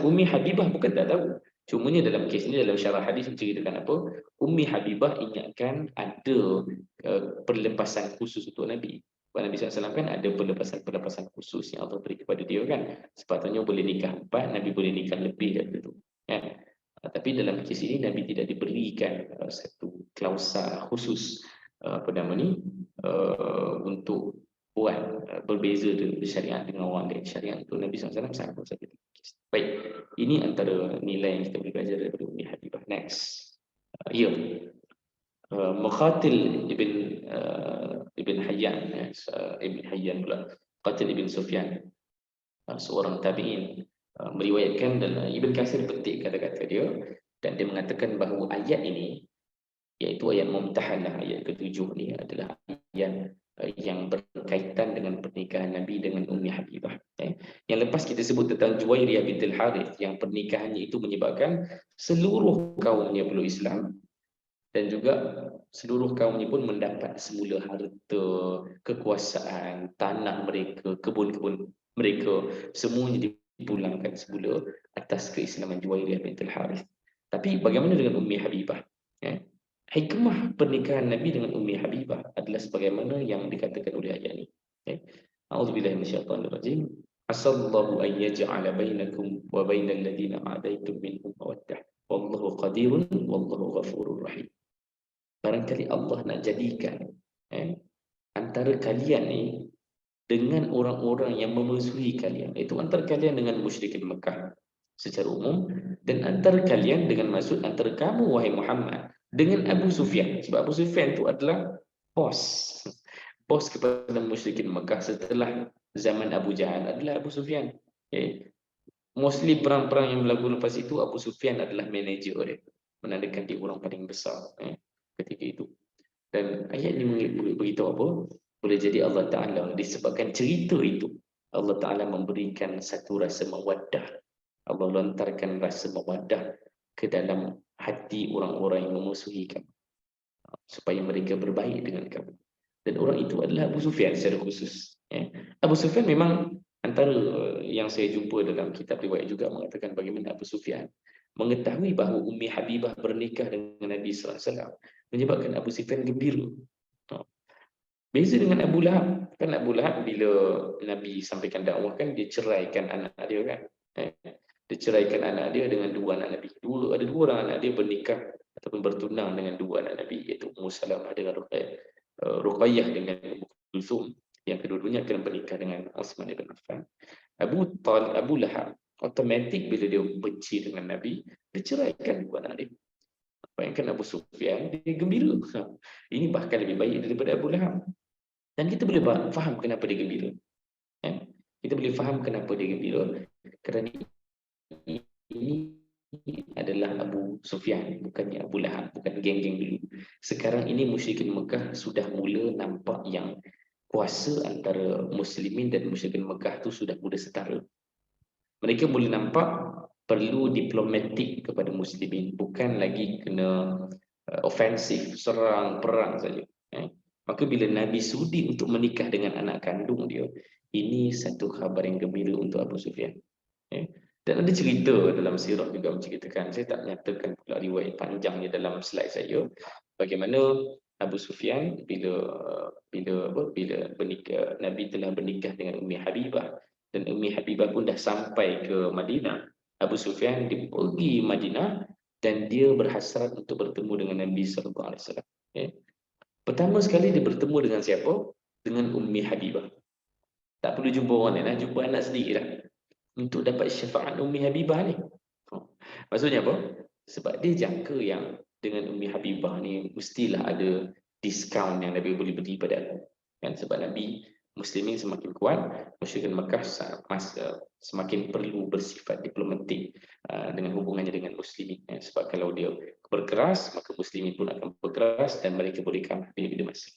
Ummi Habibah bukan tak tahu, cumanya dalam kes ni, dalam syarah hadis menceritakan apa, Ummi Habibah ingatkan ada perlepasan khusus untuk Nabi. Nabi SAW kan ada perlepasan khusus yang Allah beri kepada dia kan. Sepatutnya boleh nikah 4, Nabi boleh nikah lebih daripada itu kan. Tapi dalam kes ini Nabi tidak diberikan satu klausa khusus untuk buat berbeza dengan syariat dengan orang lain. Syariat untuk Nabi SAW sangat saja. Baik, ini antara nilai yang kita boleh belajar daripada Ummi Habibah. Next, Muqatil ibn Hayyan pula, Muqatil ibn Sufyan, seorang tabi'in, meriwayatkan, dan Ibn Katsir petik kata-kata dia, dan dia mengatakan bahawa ayat ini, iaitu ayat Mumtahanah, ayat ke-7 ni adalah ayat yang berkaitan dengan pernikahan Nabi dengan Ummi Habibah. Yang lepas kita sebut tentang Juwairiyah bintul Harith, yang pernikahannya itu menyebabkan seluruh kaumnya peluk Islam, dan juga seluruh kaumnya pun mendapat semula harta, kekuasaan, tanah mereka, kebun-kebun mereka, semuanya dipulangkan semula atas keislaman Juwairiyah bintul Harith. Tapi bagaimana dengan Ummi Habibah? Hikmah pernikahan Nabi dengan Ummi Habibah adalah sebagaimana yang dikatakan oleh ayat ini. A'udzubillahi minasyaitonirrajim. Asallahu an yaj'ala bainakum wa bainal ladzina 'adaitum minhum mawaddah. Wallahu qadirun wallahu ghafurur rahim. Barangkali Allah nak jadikan antara kalian ni dengan orang-orang yang memusuhi kalian, itu antara kalian dengan musyrikin Mekah secara umum, dan antara kalian dengan maksud antara kamu wahai Muhammad dengan Abu Sufyan, sebab Abu Sufyan itu adalah bos kepada musyrikin Mekah setelah zaman Abu Jahal adalah Abu Sufyan. mostly perang-perang yang berlaku lepas itu Abu Sufyan adalah manager dia, menandakan dia orang paling besar ketika itu. Dan ayat ini beritahu apa? Boleh jadi Allah Ta'ala disebabkan cerita itu, Allah Ta'ala memberikan satu rasa mawaddah. Allah lontarkan rasa mawaddah ke dalam hati orang-orang yang memusuhi kamu, supaya mereka berbaik dengan kamu. Dan orang itu adalah Abu Sufyan secara khusus. Abu Sufyan memang antara yang saya jumpa dalam kitab riwayat juga mengatakan bagaimana Abu Sufyan mengetahui bahawa Ummi Habibah bernikah dengan Nabi sallallahu alaihi wasallam menyebabkan Abu Sufyan gembira. Beza dengan Abu Lahab. Kan Abu Lahab bila Nabi sampaikan dakwah kan dia ceraikan anak dia kan. Dia ceraikan anak dia dengan dua anak Nabi. Ada dua orang anak dia bernikah ataupun bertunang dengan dua anak Nabi, iaitu Ummu Salamah dengan Ruqayyah dengan Ummu Kulthum, yang kedua-duanya akan bernikah dengan Uthman ibn Affan. Abu Lahab automatik bila dia benci dengan Nabi, dia ceraikan dua anak dia. Bayangkan Abu Sufyan, dia gembira. Ini bahkan lebih baik daripada Abu Lahab. Dan kita boleh faham kenapa dia gembira. Kita boleh faham kenapa dia gembira. Kerana ini adalah Abu Sufyan, bukannya Abu Lahab, bukan geng-geng dulu. Sekarang ini musyrikin Mekah sudah mula nampak yang kuasa antara muslimin dan musyrikin Mekah tu sudah mula setara. Mereka mula nampak perlu diplomatik kepada muslimin, bukan lagi kena ofensif, serang, perang saja. Maka bila Nabi sudi untuk menikah dengan anak kandung dia, ini satu khabar yang gembira untuk Abu Sufyan. Dan ada cerita dalam sirah juga menceritakan, saya tak menyatakan pula riwayat panjangnya dalam slide saya, bagaimana Abu Sufyan bila bernikah, Nabi telah bernikah dengan Ummi Habibah, dan Ummi Habibah pun dah sampai ke Madinah. Abu Sufyan dia pergi Madinah dan dia berhasrat untuk bertemu dengan Nabi sallallahu alaihi wasallam. Pertama sekali dia bertemu dengan siapa? Dengan Ummi Habibah. Tak perlu jumpa orang lain, jumpa anak sendirilah untuk dapat syafaat Ummi Habibah ni. Maksudnya apa? Sebab dia jangka yang dengan Ummi Habibah ni mestilah ada diskaun yang Nabi boleh beri pada aku. Kan sebab Nabi Muslimin semakin kuat, musyrikin Mekah semakin perlu bersifat diplomatik dengan hubungannya dengan Muslimin. Sebab kalau dia berkeras, maka Muslimin pun akan berkeras dan mereka boleh kalah bila-bila masa.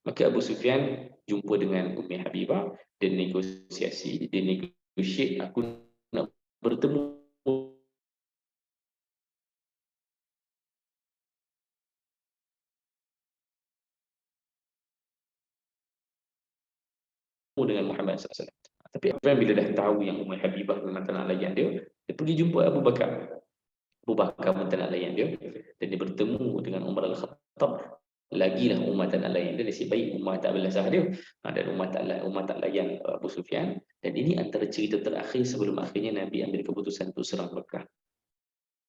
Maka Abu Sufyan jumpa dengan Ummi Habibah dan negosiasi, dia negotiate, aku nak bertemu dengan Muhammad SAW. Tapi Affan bila dah tahu yang Ummi Habibah memang tak nak layan dia, dia pergi jumpa Abu Bakar. Abu Bakar pun tak nak layan dia, dan dia bertemu dengan Umar Al-Khattab. Lagilah Umar tak nak layan dia, nasib baik Umar tak belasah dia, dan Umar tak layan Abu Sufyan. Dan ini antara cerita terakhir sebelum akhirnya Nabi ambil keputusan untuk serang Mekah.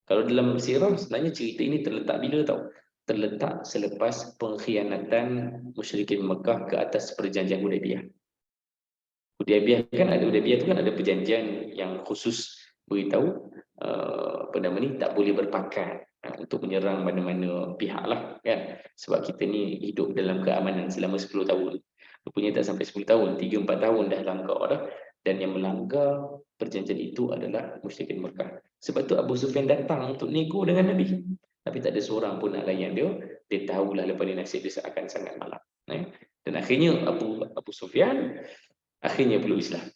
Kalau dalam sirah sebenarnya cerita ini terletak bila tahu? Terletak selepas pengkhianatan musyrikin Mekah ke atas perjanjian Hudaybiyah. Hudaybiyah kan ada, Hudaybiyah tu kan ada perjanjian yang khusus beritahu tak boleh berpakat untuk menyerang mana-mana pihak lah kan, sebab kita ni hidup dalam keamanan selama 10 tahun, rupanya tak sampai 10 tahun, 3-4 tahun dah langgar dah, dan yang melanggar perjanjian itu adalah musyrikin Mekah. Sebab tu Abu Sufyan datang untuk nego dengan Nabi, tapi tak ada seorang pun nak layan dia. Dia tahulah lepas ni nasib dia akan sangat malam, dan akhirnya Abu Sufyan akhirnya peluk Islam.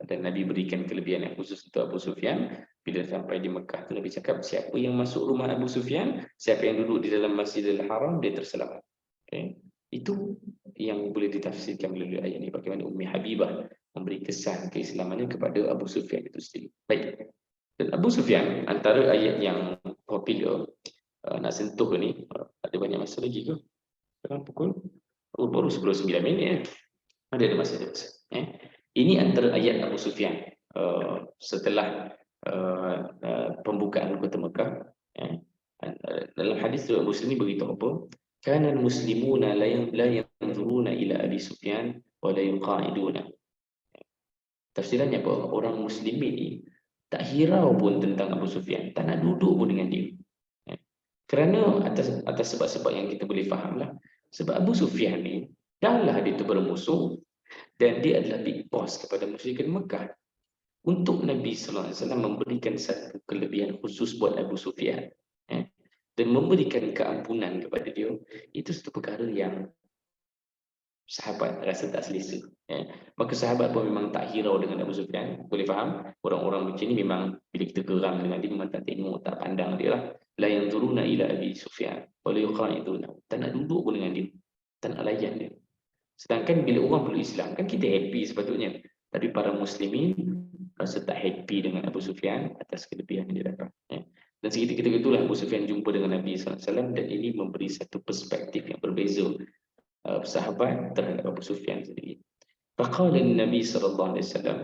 Dan Nabi berikan kelebihan yang khusus untuk Abu Sufyan. Bila sampai di Mekah tu Nabi cakap, siapa yang masuk rumah Abu Sufyan, siapa yang duduk di dalam Masjidil Haram, dia terselamat. Itu yang boleh ditafsirkan melalui ayat ini, bagaimana Ummi Habibah memberi kesan keislamannya kepada Abu Sufyan itu sendiri. Baik. Dan Abu Sufyan antara ayat yang popular nak sentuh ni, ada banyak masa lagi ke? Sekarang pukul baru 10:09 minit. Ada masa dia. Ini antara ayat Abu Sufyan setelah pembukaan kota Mekah. Dalam hadis Abu Sufyan beritahu apa? Kana al-muslimuna la yanzuruna ila Abi Sufyan wa la yuqa'iduna. Tafsirannya apa? Orang muslimin ni tak hirau pun tentang Abu Sufyan, tak nak duduk pun dengan dia. Kerana atas sebab-sebab yang kita boleh fahamlah. Sebab Abu Sufyan ni dahlah dia tu bermusuh, dan dia adalah big boss kepada musyrikin Mekah. untuk Nabi sallallahu alaihi wasallam memberikan satu kelebihan khusus buat Abu Sufyan, dan memberikan keampunan kepada dia, itu satu perkara yang sahabat rasa tak selesa. Maka sahabat pun memang tak hirau dengan Abu Sufyan. Boleh faham? Orang-orang macam ni memang bila kita geram dengan dia, memang tak tengok, tak pandang dia lah. La yanzuruna ila Abi Sufyan wa la yuqaiduna. Tak nak duduk pun dengan dia, tak nak layan dia. Sedangkan bila orang peluk Islam, kan kita happy sepatutnya. Tapi para muslimin rasa tak happy dengan Abu Sufyan atas kelebihan yang dia dapat. Dan seketika itulah Abu Sufyan jumpa dengan Nabi SAW, dan ini memberi satu perspektif yang berbeza sahabat terhadap Abu Sufyan sendiri. Faqala Nabi sallallahu alaihi wasallam,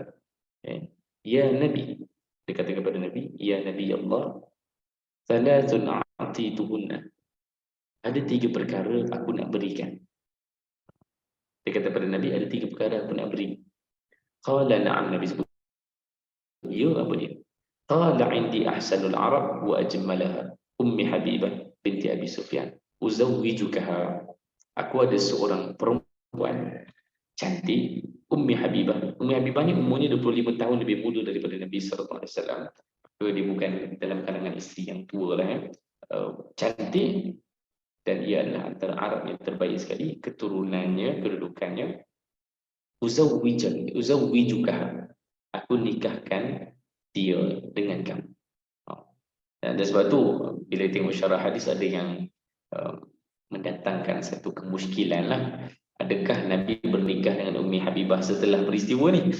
ya Nabi, dia kata kepada Nabi, ya Nabi Allah, thalathun a'tituhunna, ada 3 perkara aku nak berikan. Dia kata kepada Nabi, ada 3 perkara aku nak beri. Qala na'am, Nabi sebut, ya, apa dia? Qala indi ahsanul arab wa ajmalaha ummi Habibah binti Abi Sufyan uzawwijukaha. Aku ada seorang perempuan cantik, Ummi Habibah. Ummi Habibah ni umurnya 25 tahun lebih muda daripada Nabi SAW. Dia bukan dalam kalangan isteri yang tua lah. Cantik, dan ia adalah antara Arab yang terbaik sekali. Keturunannya, kedudukannya. Uzawwijukaha, aku nikahkan dia dengan kamu. Dan sebab tu bila tengok syarah hadis ada yang mendatangkan satu kemusykilan lah. Adakah Nabi bernikah dengan Ummi Habibah setelah peristiwa ni?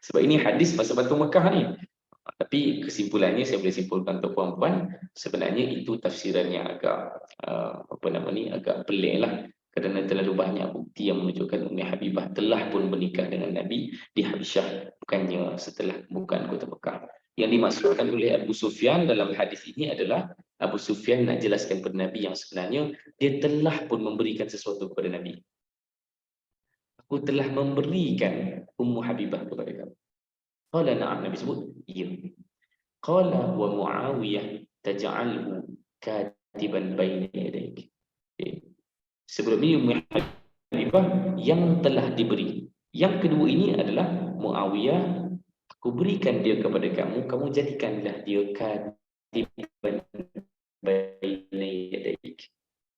Sebab ini hadis pasal Batu Mekah ni. Tapi kesimpulannya, saya boleh simpulkan untuk puan-puan, sebenarnya itu tafsiran yang agak agak pelik lah. Kerana terlalu banyak bukti yang menunjukkan Ummi Habibah telah pun bernikah dengan Nabi di Habisyah, bukannya setelah pembukaan Kota Mekah. Yang dimaksudkan oleh Abu Sufyan dalam hadis ini adalah Abu Sufyan nak jelaskan kepada Nabi yang sebenarnya dia telah pun memberikan sesuatu kepada Nabi. Aku telah memberikan Ummu Habibah kepada kamu. Qala na'am, Nabi sebut, ya. Qala wa Muawiyah taj'alhu katiban baina yadayk. Sebelum ini Ummu Habibah yang telah diberi. Yang kedua ini adalah Muawiyah, aku berikan dia kepada kamu, kamu jadikanlah dia katiban baina yadayk.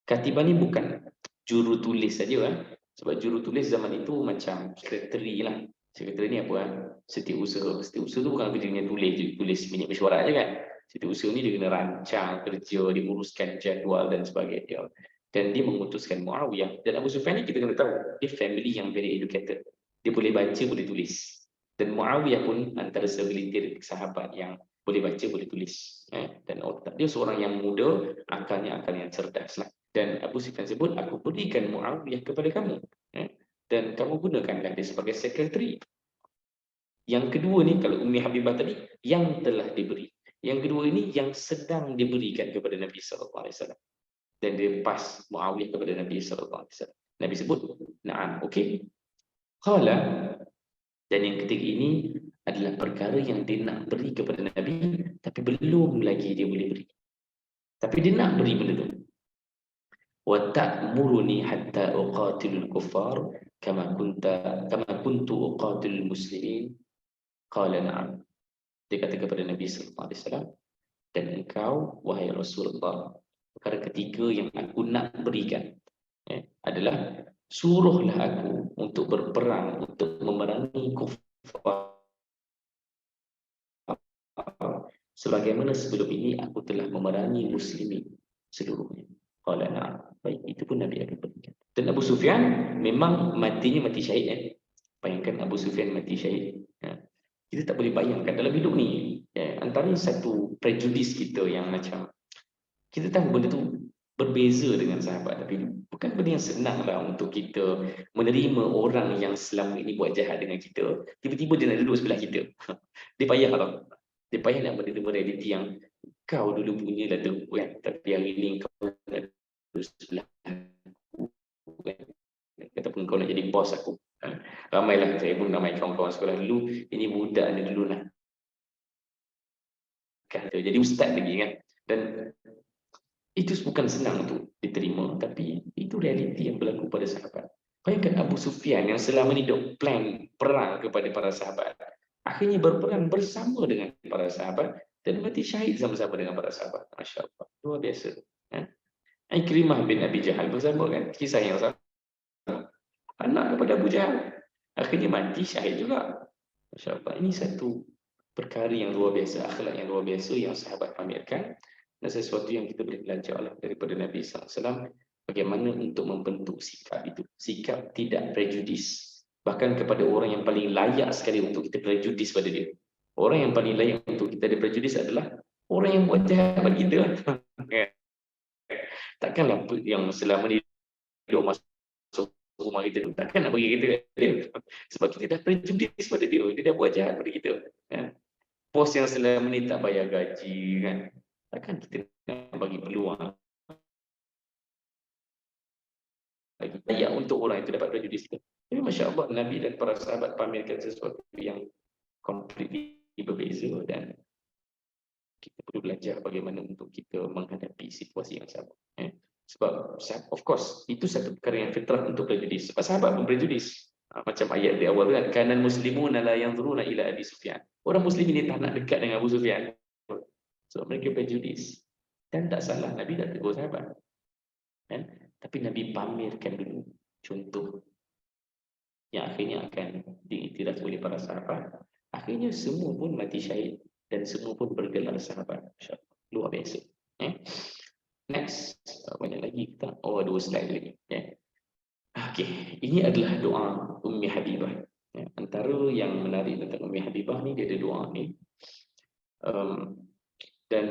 Katiban ni bukan juru tulis saja, sebab juru tulis zaman itu macam sekretari lah. Sekretari ni apa? Setiausaha. Setiausaha tu bukan kerja dia tulis minit mesyuarat je kan. Setiausaha ni dia kena rancang kerja, dia uruskan jadual dan sebagainya. Dan dia mengutuskan Muawiyah. Dan Abu Sufyan ni kita kena tahu, dia family yang very educated. Dia boleh baca, boleh tulis. Dan Muawiyah pun antara segelintir sahabat yang boleh baca, boleh tulis. Dan otak dia seorang yang muda, akalnya akal yang cerdas lah. Dan Abu Sufyan sebut, aku berikan Muawiyah kepada kamu. Dan kamu gunakanlah dia sebagai sekretari. Yang kedua ni, kalau Ummi Habibah tadi, yang telah diberi. Yang kedua ini, yang sedang diberikan kepada Nabi SAW. Dan dia pas Muawiyah kepada Nabi SAW. Nabi sebut, na'am, okey. Qala, dan yang ketiga ini adalah perkara yang dia nak beri kepada Nabi, tapi belum lagi dia boleh beri. Tapi dia nak beri benda tu. Wa ta'muruni hatta uqatilul kuffar kama kuntu uqatilul muslimin. Qala na'am. Dia kata kepada Nabi sallallahu alaihi wasallam, dan engkau wahai Rasulullah, perkara ketiga yang aku nak berikan adalah suruhlah aku untuk berperang, untuk memerangi kufar sebagaimana sebelum ini aku telah memerangi muslimin seluruhnya. Qala na'am. Baik, itu pun Nabi akan berikan. Dan Abu Sufyan memang matinya mati syahid. Bayangkan Abu Sufyan mati syahid. Kita tak boleh bayangkan dalam hidup ni. Antara satu prejudis kita yang macam, kita tahu benda tu berbeza dengan sahabat, tapi bukan benda yang senang lah untuk kita menerima orang yang selama ini buat jahat dengan kita, tiba-tiba dia nak duduk sebelah kita. Dia payah lah. Dia payah nak menerima realiti yang kau dulu punya lah tu kan, tapi hari ni kau nak duduk sebelah aku kan. Ataupun kau nak jadi bos aku. Ramailah, saya pun ramai kawan-kawan sekolah dulu, ini budak ni dulu lah kata, jadi ustaz lagi kan. Dan itu bukan senang untuk diterima, tapi itu realiti yang berlaku pada sahabat. Bayangkan Abu Sufyan yang selama ni dok plan perang kepada para sahabat, akhirnya berperang bersama dengan para sahabat dan mati syahid sama-sama dengan para sahabat. Masya Allah, luar biasa. Ikrimah bin Abi Jahal bersama kan, kisah yang sama, anak kepada Abu Jahal, akhirnya mati syahid juga. Masya Allah, ini satu perkara yang luar biasa, akhlak yang luar biasa yang sahabat pamerkan, dan sesuatu yang kita boleh belajar daripada Nabi SAW, bagaimana untuk membentuk sikap itu, sikap tidak prejudis. Bahkan kepada orang yang paling layak sekali untuk kita prejudis pada dia. Orang yang paling layak untuk kita ada prejudis adalah orang yang buat jahat pada kita. Takkanlah yang selama ni duduk masuk rumah kita, takkan nak bagi kita dia. Sebab kita dah prejudis pada dia, dia dah buat jahat pada kita. Bos yang selama ni tak bayar gaji kan, takkan kita nak bagi peluang lagi layak untuk orang itu dapat prejudis kita. Jadi Masya Allah, Nabi dan para sahabat pamerkan sesuatu yang completely berbeza, dan kita perlu belajar bagaimana untuk kita menghadapi situasi yang sama. Sebab of course itu satu perkara yang fitrah untuk prejudis. Sebab sahabat pun prejudis. Macam ayat di awal kan, kanal muslimuna la yanzuruna ila Abi Sufyan. Orang muslim ini tak nak dekat dengan Abu Sufyan. Sebab mereka prejudis. Dan tak salah, Nabi tak tegur sahabat. Tapi Nabi pamerkan dulu contoh yang akhirnya akan diiktiraf oleh para sahabat. Akhirnya semua pun mati syahid dan semua pun bergelar sahabat. Luar biasa. Next, banyak lagi kita. Oh, 2 slide lagi. Okey, ini adalah doa Ummi Habibah. Antara yang menarik tentang Ummi Habibah ni, dia ada doa ni. Dan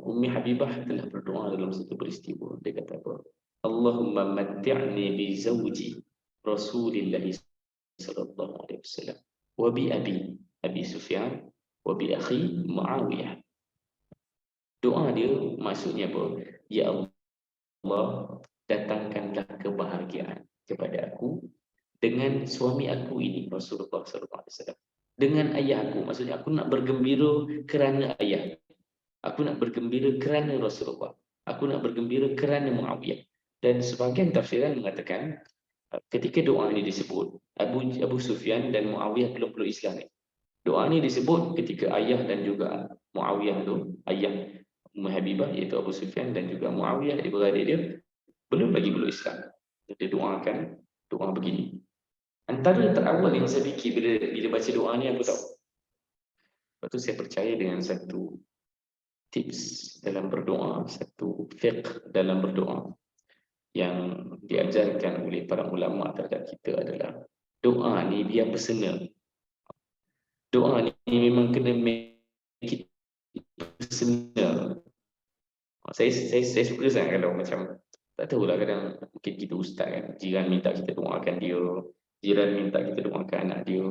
Ummi Habibah telah berdoa dalam satu peristiwa. Dia kata apa? Allahumma matti'ni bi zawji Rasulillah sallallahu alaihi wasallam wa bi Abi Sufyan wa bi akhi Muawiyah. Doa dia maksudnya apa? Ya Allah, datangkanlah kebahagiaan kepada aku dengan suami aku ini, Rasulullah sallallahu alaihi wasallam. Dengan ayah aku, maksudnya aku nak bergembira kerana ayah. Aku nak bergembira kerana Rasulullah. Aku nak bergembira kerana Muawiyah. Dan sebahagian tafsiran mengatakan ketika doa ini disebut, Abu Sufyan dan Muawiyah belum Islam ni. Doa ini disebut ketika ayah dan juga Muawiyah tu, ayah Ummu Habibah iaitu Abu Sufyan dan juga Muawiyah adik-beradik dia belum lagi Islam. Dia doakan doa begini. Antara terawal yang saya fikir bila baca doa ni, aku tahu. Lepas tu saya percaya dengan satu tips dalam berdoa, satu fiqh dalam berdoa yang diajarkan oleh para ulama terhadap kita adalah doa ni dia personal. Doa ni memang kena make it personal. Saya suka sangat kalau macam, tak tahulah, kadang mungkin kita ustaz kan, jiran minta kita doakan dia, jiran minta kita doakan anak dia.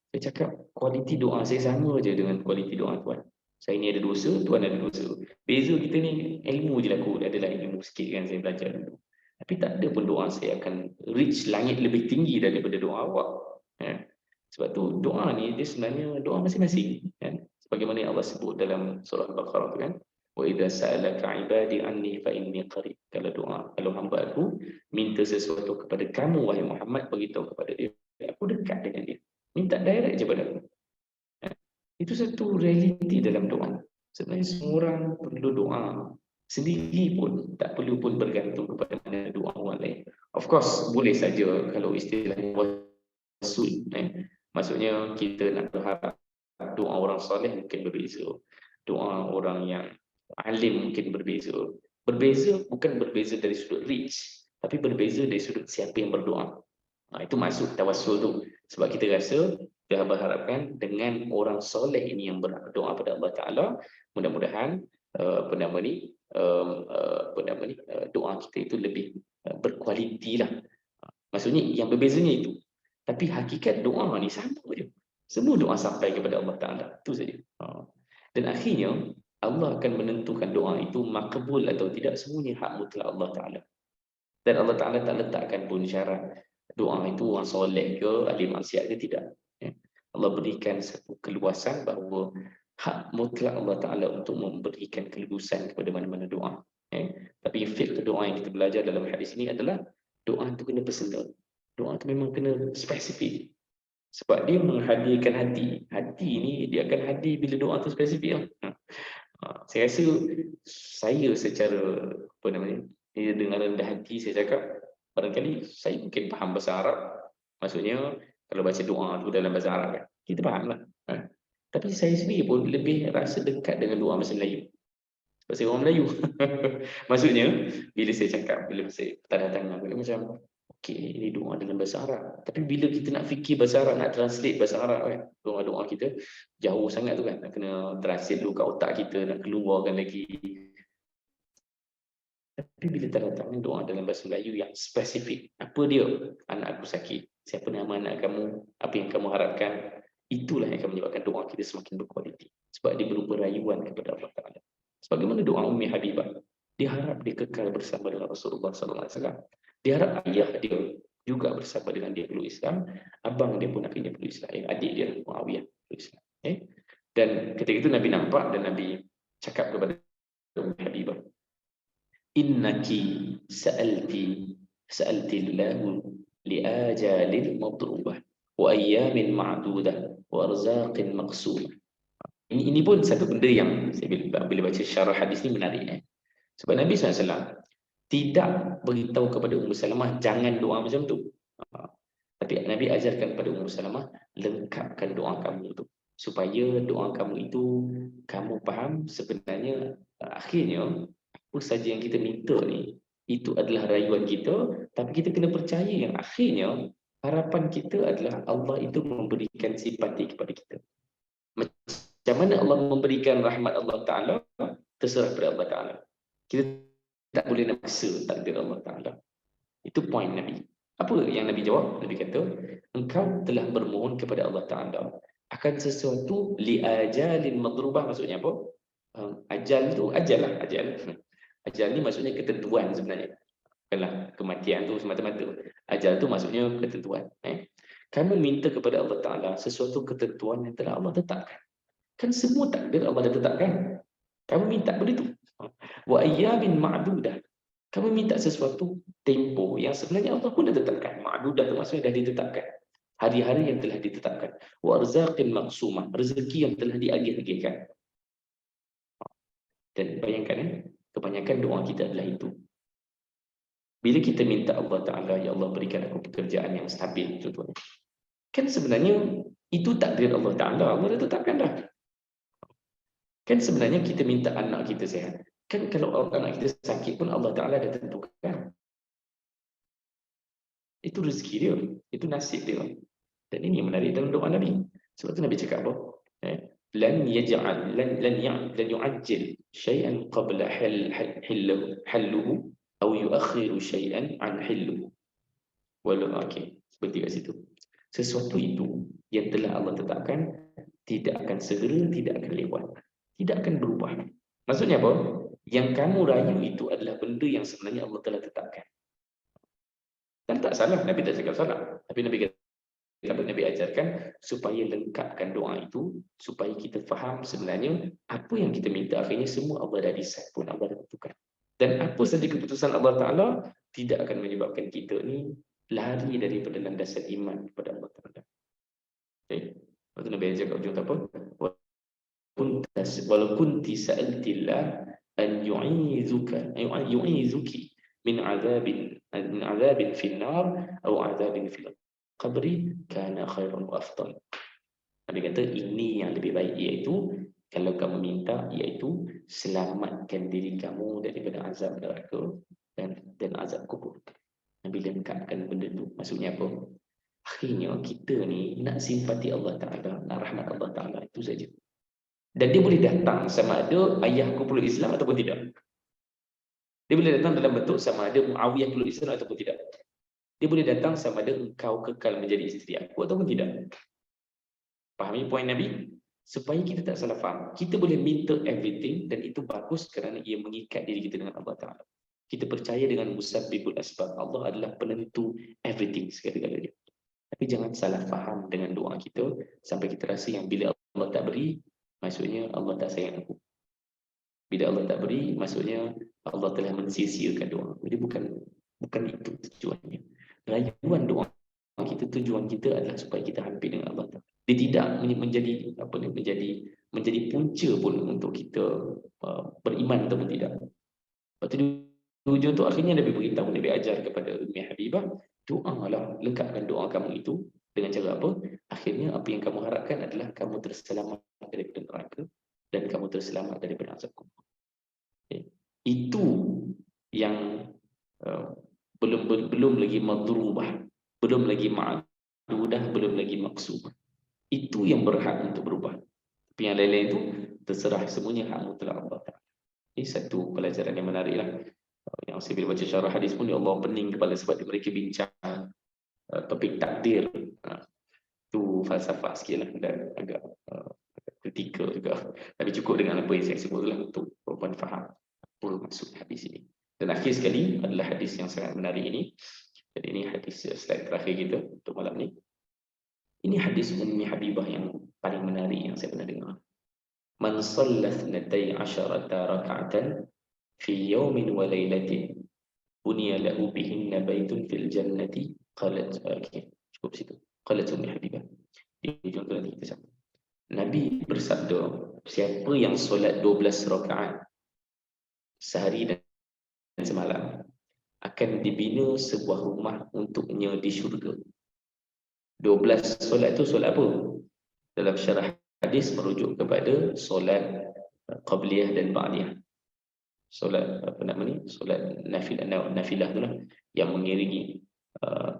Saya cakap kualiti doa saya sama je dengan kualiti doa Tuhan. Saya ni ada dosa, Tuhan ada dosa. Beza kita ni ilmu je lah kot, adalah ilmu sikit kan saya belajar dulu. Tapi tak ada pun doa saya akan reach langit lebih tinggi daripada doa awak. Sebab tu doa ni dia sebenarnya doa masing-masing kan. Sebagaimana yang Allah sebut dalam surah Al-Baqarah tu kan, wa idza sa'alaka 'ibadi anni fa inni qarib. Kalau hamba aku minta sesuatu kepada kamu wahai Muhammad, beritahu kepada dia, aku dekat dengan dia. Minta direct je pada aku. Itu satu realiti dalam doa. Sebenarnya semua orang perlu doa. Sendiri pun tak perlu pun bergantung kepada mana doa orang lain. Of course boleh saja kalau istilahnya wasul, maksudnya kita nak berharap doa orang soleh mungkin berbeza, doa orang yang alim mungkin berbeza. Berbeza bukan berbeza dari sudut reach, tapi berbeza dari sudut siapa yang berdoa. Itu masuk tawassul tu. Sebab kita rasa kita berharapkan dengan orang soleh ini yang berdoa pada Allah Ta'ala, mudah-mudahan doa kita itu lebih berkualiti lah. Maksudnya yang berbezanya itu. Tapi hakikat doa ni sama je. Semua doa sampai kepada Allah Ta'ala. Itu saja. Dan akhirnya Allah akan menentukan doa itu makbul atau tidak, semuanya hak mutlak Allah Ta'ala. Dan Allah Ta'ala tak letakkan pun syarat doa itu orang soleh ke, ahli maksiat ke, tidak. Allah berikan satu keluasan bahawa hak mutlak Allah Ta'ala untuk memberikan keluasan kepada mana-mana doa. Tapi fiqh doa yang kita belajar dalam hadis ini adalah doa itu kena personal. Doa itu memang kena spesifik. Sebab dia menghadirkan hati. Hati ni dia akan hadir bila doa tu spesifik. Saya rasa saya secara apa namanya, dengan rendah hati saya cakap, barangkali saya mungkin faham bahasa Arab. Maksudnya kalau baca doa tu dalam bahasa Arab kan, kita faham lah. Tapi saya sendiri pun lebih rasa dekat dengan doa bahasa Melayu. Sebab saya orang Melayu. Maksudnya bila saya cakap, bila saya tanda tangan macam okey, ini doa dalam bahasa Arab. Tapi bila kita nak fikir bahasa Arab, nak translate bahasa Arab kan, doa-doa kita jauh sangat tu kan. Nak kena translate dulu kat otak kita, nak keluarkan lagi. Tapi bila tanda tangan doa dalam bahasa Melayu yang spesifik, apa dia? Anak aku sakit, siapa nama anak kamu, apa yang kamu harapkan, itulah yang akan menyebabkan doa kita semakin berkualiti. Sebab dia berupa rayuan kepada Allah Ta'ala. Sebagaimana doa Ummi Habibah, dia harap dia kekal bersama dengan Rasulullah SAW. Dia harap ayah dia juga bersama dengan dia peluk Islam, abang dia pun akhirnya peluk Islam, adik dia Muawiyah peluk Islam. Dan ketika itu Nabi nampak dan Nabi cakap kepada Ummi Habibah, innaki sa'altillahu li'ajalin madrubah wa ayyamin ma'dudah wa arzaqin maqsumah. Ini pun satu benda yang saya bila baca syarah hadis ni menarik. Sebab Nabi SAW tidak beritahu kepada Ummu Salamah jangan doa macam tu. Tapi Nabi ajarkan kepada Ummu Salamah, lengkapkan doa kamu tu. Supaya doa kamu itu, kamu faham sebenarnya akhirnya apa saja yang kita minta ni, itu adalah rayuan kita. Tapi kita kena percaya yang akhirnya harapan kita adalah Allah itu memberikan simpati kepada kita. Macam mana Allah memberikan rahmat Allah Ta'ala, terserah kepada Allah Ta'ala. Kita tak boleh nak paksa takdir Allah Ta'ala. Itu poin Nabi. Apa yang Nabi jawab? Nabi kata, engkau telah bermohon kepada Allah Ta'ala akan sesuatu li'ajalin madrubah. Maksudnya apa? Ajal tu, ajal lah. Ajal ni maksudnya ketentuan sebenarnya. Bukanlah kematian tu semata-mata. Ajal tu maksudnya ketentuan. Kamu minta kepada Allah Ta'ala sesuatu ketentuan yang telah Allah tetapkan. Kan semua takdir Allah dah tetapkan. Kamu minta benda tu. Wa ayyamin ma'dudah. Kamu minta sesuatu tempoh yang sebenarnya Allah pun dah tetapkan. Ma'dudah tu maksudnya dah ditetapkan. Hari-hari yang telah ditetapkan. Wa arzaqin maqsumah. Rezeki yang telah diagih-agihkan. Dan bayangkan, kebanyakan doa kita adalah itu. Bila kita minta Allah Ta'ala, ya Allah berikan aku pekerjaan yang stabil, contohnya. Kan sebenarnya itu takdir Allah Ta'ala. Allah dah tetapkan dah. Kan sebenarnya kita minta anak kita sihat. Kan kalau anak kita sakit pun Allah Ta'ala dah tentukan. Itu rezeki dia. Itu nasib dia. Dan ini menarik dalam doa Nabi. Sebab tu Nabi cakap apa? Lan yu'ajjil syai'an qabla halluhu atau yuakhiru syai'an an halluhu. Okey, seperti kat situ. Sesuatu itu yang telah Allah tetapkan tidak akan segera, tidak akan lewat. Tidak akan berubah. Maksudnya apa? Yang kamu rayu itu adalah benda yang sebenarnya Allah telah tetapkan. Dan tak salah, Nabi tak cakap salah. Tapi Nabi ajarkan supaya lengkapkan doa itu, supaya kita faham sebenarnya apa yang kita minta akhirnya semua Allah dah decide pun, Allah dah tentukan. Dan apa saja keputusan Allah Ta'ala tidak akan menyebabkan kita ni lari daripada landasan iman kepada Allah Ta'ala. Okay. Lepas tu Nabi ajar kat ujung apa? Walau kunti sa'altillah an yu'izuki min azabin fin nar atau azabin fil qabri kana khairan wa afdal. Nabi kata ini yang lebih baik, iaitu kalau kamu minta, iaitu selamatkan diri kamu daripada azab neraka dan azab kubur. Nabi lengkapkan benda tu. Maksudnya apa? Akhirnya kita ni nak simpati Allah Ta'ala, nak rahmat Allah Ta'ala, itu saja. Dan dia boleh datang sama ada ayahku peluk Islam ataupun tidak. Dia boleh datang dalam bentuk sama ada Muawiyah peluk Islam ataupun tidak. Dia boleh datang sama ada engkau kekal menjadi isteri aku ataupun tidak. Fahami poin Nabi? Supaya kita tak salah faham. Kita boleh minta everything dan itu bagus kerana ia mengikat diri kita dengan Allah Ta'ala. Kita percaya dengan musabbibul asbab. Allah adalah penentu everything segala-galanya. Tapi jangan salah faham dengan doa kita sampai kita rasa yang bila Allah tak beri, maksudnya Allah tak sayang aku. Bila Allah tak beri, maksudnya Allah telah mensia-siakan doa. Jadi bukan itu tujuannya. Rayuan doa kita kita, tujuan kita adalah supaya kita hampir dengan Allah. Dia tidak menjadi menjadi punca pun untuk kita beriman ataupun tidak. Lepas tu tujuan tu akhirnya Nabi beritahu, Nabi ajar kepada Ummi Habibah, doalah, lengkapkan doa kamu itu dengan cara apa? Akhirnya apa yang kamu harapkan adalah kamu terselamat daripada neraka dan kamu terselamat daripada azab kubur. Itu yang belum lagi madrubah, belum lagi ma'dudah, belum lagi maksubah. Itu yang berhak untuk berubah. Tapi yang lain-lain itu terserah, semuanya hak mutlak Allah. Ini satu pelajaran yang menarik lah. Yang saya bila baca syarah hadis pun, ya Allah pening kepala sebab mereka bincang topik takdir. Itu falsafah sikit lah dan agak kritikal juga. Tapi cukup dengan apa yang saya sebut lah untuk perempuan faham apa maksud hadis ini. Dan akhir sekali adalah hadis yang sangat menarik ini. Jadi ini hadis slide terakhir kita untuk malam ni. Ini hadis Ummi Habibah yang paling menarik yang saya pernah dengar. Man shalla 12 rak'atan fi yawmin wa laylatin bunya lahu bihinna baitun fil jannati. Qalat, okey, cukup situ. Qalat Ummi Habibah. Ini contoh nanti kita sama. Nabi bersabda, siapa yang solat 12 rakaat sehari dan semalam akan dibina sebuah rumah untuknya di syurga. 12 solat tu solat apa? Dalam syarah hadis merujuk kepada solat qabliyah dan ba'diyah. Solat apa nama ni? Solat nafilah tu lah yang mengiringi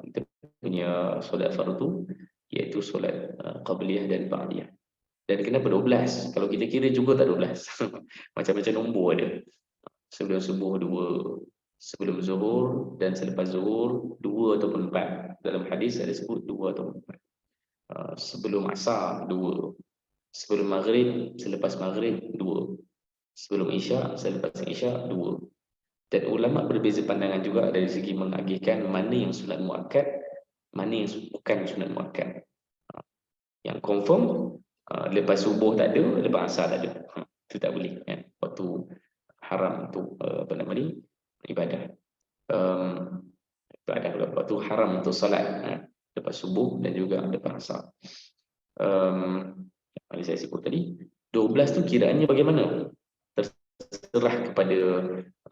kita punya solat fardu, iaitu solat qabliyah dan ba'diyah. Dan kenapa 12? Kalau kita kira juga tak 12. Macam-macam nombor ada. Sebelum subuh 2, sebelum zuhur dan selepas zuhur 2 ataupun 4. Dalam hadis ada sebut 2 ataupun 4. Sebelum asar 2, sebelum maghrib, selepas maghrib 2, sebelum isyak, selepas isyak 2. Dan ulama berbeza pandangan juga dari segi mengagihkan mana yang sunat muakkad, mana yang bukan sunat muakkad. Yang confirm lepas subuh tak ada, lepas asar tak ada. Itu tak boleh kan? Waktu haram untuk apa nama ni, ibadah. Waktu haram untuk salat lepas subuh dan juga lepas asar. Yang saya sebut tadi 12 tu kiraannya bagaimana? Terserah kepada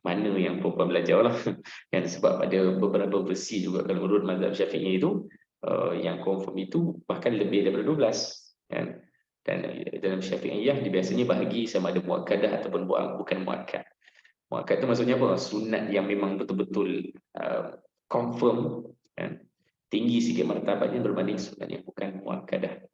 mana yang perempuan belajar lah. Kan, sebab ada beberapa versi juga kalau menurut mazhab Syafi'i itu yang confirm itu bahkan lebih daripada 12 kan. Dan dalam Syafi'iyah biasanya bahagi sama ada muakkadah ataupun bukan muakkad. Muakkad itu maksudnya apa? Sunat yang memang betul-betul confirm kan? Tinggi sikit martabatnya berbanding sunat yang bukan muakkadah.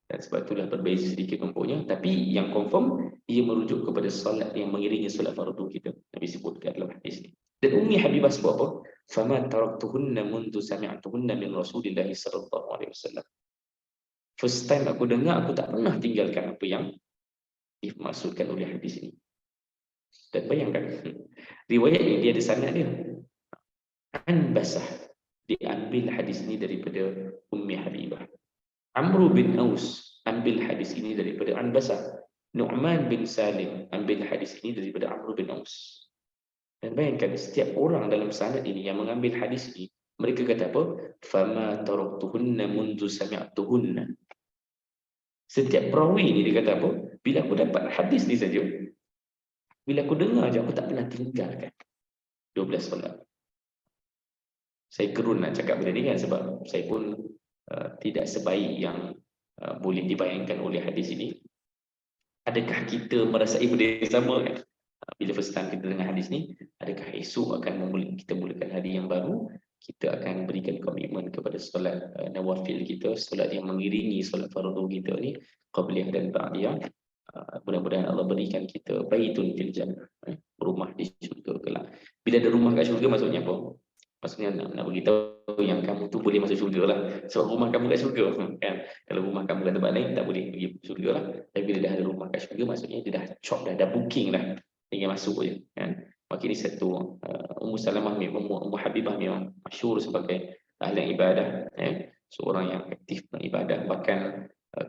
Dan sebab itulah berbeza sedikit nombornya. Tapi yang confirm, ia merujuk kepada solat yang mengiringi solat fardu kita. Nabi sebutkan dalam hadis ini. Dan Ummi Habibah sebut apa? فَمَا تَرَكْتُهُنَّ مُنْذُ سَمِعْتُهُنَّ مِنْ رَسُولِ اللَّهِ sallallahu alaihi wasallam. First time aku dengar, aku tak pernah tinggalkan apa yang dimaksudkan oleh hadis ini. Dan bayangkan, riwayat ini dia ada sanad dia. Anbasah, diambil hadis ini daripada Ummi Habibah. Amr bin Aus ambil hadis ini daripada Anbasah. Nu'man bin Salim ambil hadis ini daripada Amr bin Aus. Dan bayangkan, setiap orang dalam sanad ini yang mengambil hadis ini, mereka kata apa? Fama taraktuhunna mundu sami'tuhunna. Setiap perawi ini dia kata apa? Bila aku dapat hadis ni saja, bila aku dengar je, aku tak pernah tinggalkan 12 solat. Saya gerun nak cakap benda ni kan, sebab saya pun tidak sebaik yang boleh dibayangkan oleh hadis ini. Adakah kita merasai benda yang sama kan? Bila first time kita dengar hadis ni, adakah esok akan kita mulakan hari yang baru, kita akan berikan komitmen kepada solat nawafil kita, solat yang mengiringi solat fardu kita ni, qabliyah dan ba'diyah. Mudah-mudahan Allah berikan kita baitun fil jannah, rumah di syurga kelak. Bila ada rumah kat syurga maksudnya apa? Maksudnya nak beritahu yang kamu tu boleh masuk syurga lah, sebab rumah kamu kat syurga kan. Kalau rumah kamu kat tempat lain tak boleh pergi syurga lah. Tapi bila dah ada rumah kat syurga, maksudnya dia dah chop dah booking dah, tinggal masuk je kan. Maka ini satu Ummu Salamah, Ummu Habibah memang masyhur sebagai ahli ibadah, seorang yang aktif beribadah. Bahkan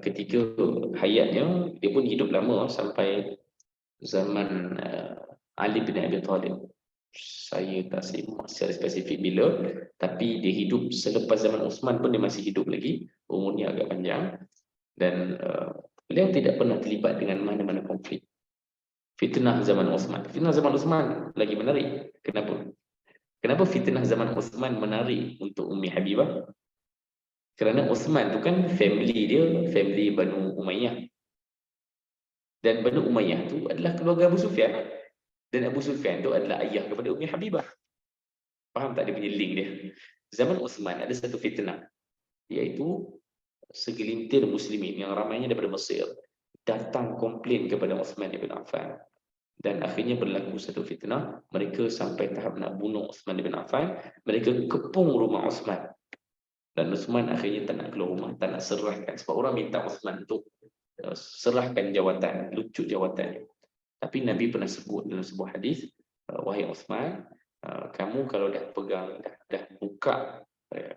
ketika hayatnya dia pun hidup lama sampai zaman Ali bin Abi Thalib. saya tak simak secara spesifik bila, tapi dia hidup selepas zaman Osman pun dia masih hidup lagi, umurnya agak panjang, dan beliau tidak pernah terlibat dengan mana-mana konflik. Fitnah zaman Osman lagi menarik. Kenapa fitnah zaman Osman menarik untuk Ummi Habibah? Kerana Osman tu kan family Banu Umayyah, dan Banu Umayyah tu adalah keluarga Abu Sufyan, dan Abu Sufyan tu adalah ayah kepada Ummi Habibah. Faham tak dia punya link dia? Zaman Osman ada satu fitnah, iaitu segelintir muslimin yang ramainya daripada Mesir datang komplain kepada Osman bin Affan, dan akhirnya berlaku satu fitnah. Mereka sampai tahap nak bunuh Osman bin Affan. Mereka kepung rumah Osman, dan Osman akhirnya tak nak keluar rumah, tak nak serahkan, sebab orang minta Osman untuk serahkan jawatan, lucut jawatannya. Tapi Nabi pernah sebut dalam sebuah hadis, wahai Osman, kamu kalau dah pegang, dah buka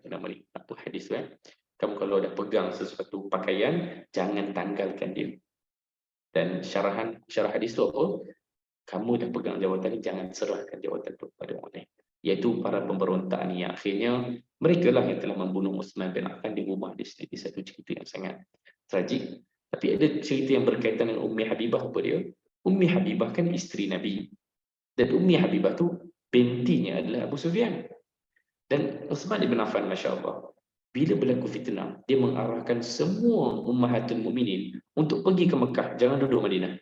nama ni, apa hadis tu kamu kalau dah pegang sesuatu pakaian, jangan tanggalkan dia. Dan syarah hadis tu apa? Kamu dah pegang jawatan ni, jangan serahkan jawatan tu pada orang lain. Iaitu para pemberontak ni yang akhirnya mereka lah yang telah membunuh Osman bin Affan di rumah dia sendiri. Satu cerita yang sangat tragik. Tapi ada cerita yang berkaitan dengan Ummi Habibah. Apa dia? Ummi Habibah kan isteri Nabi, dan Ummi Habibah tu bintinya adalah Abu Sufyan. Dan Osman bin Affan, Masya Allah, bila berlaku fitnah, dia mengarahkan semua ummahatul mukminin untuk pergi ke Mekah, jangan duduk Madinah.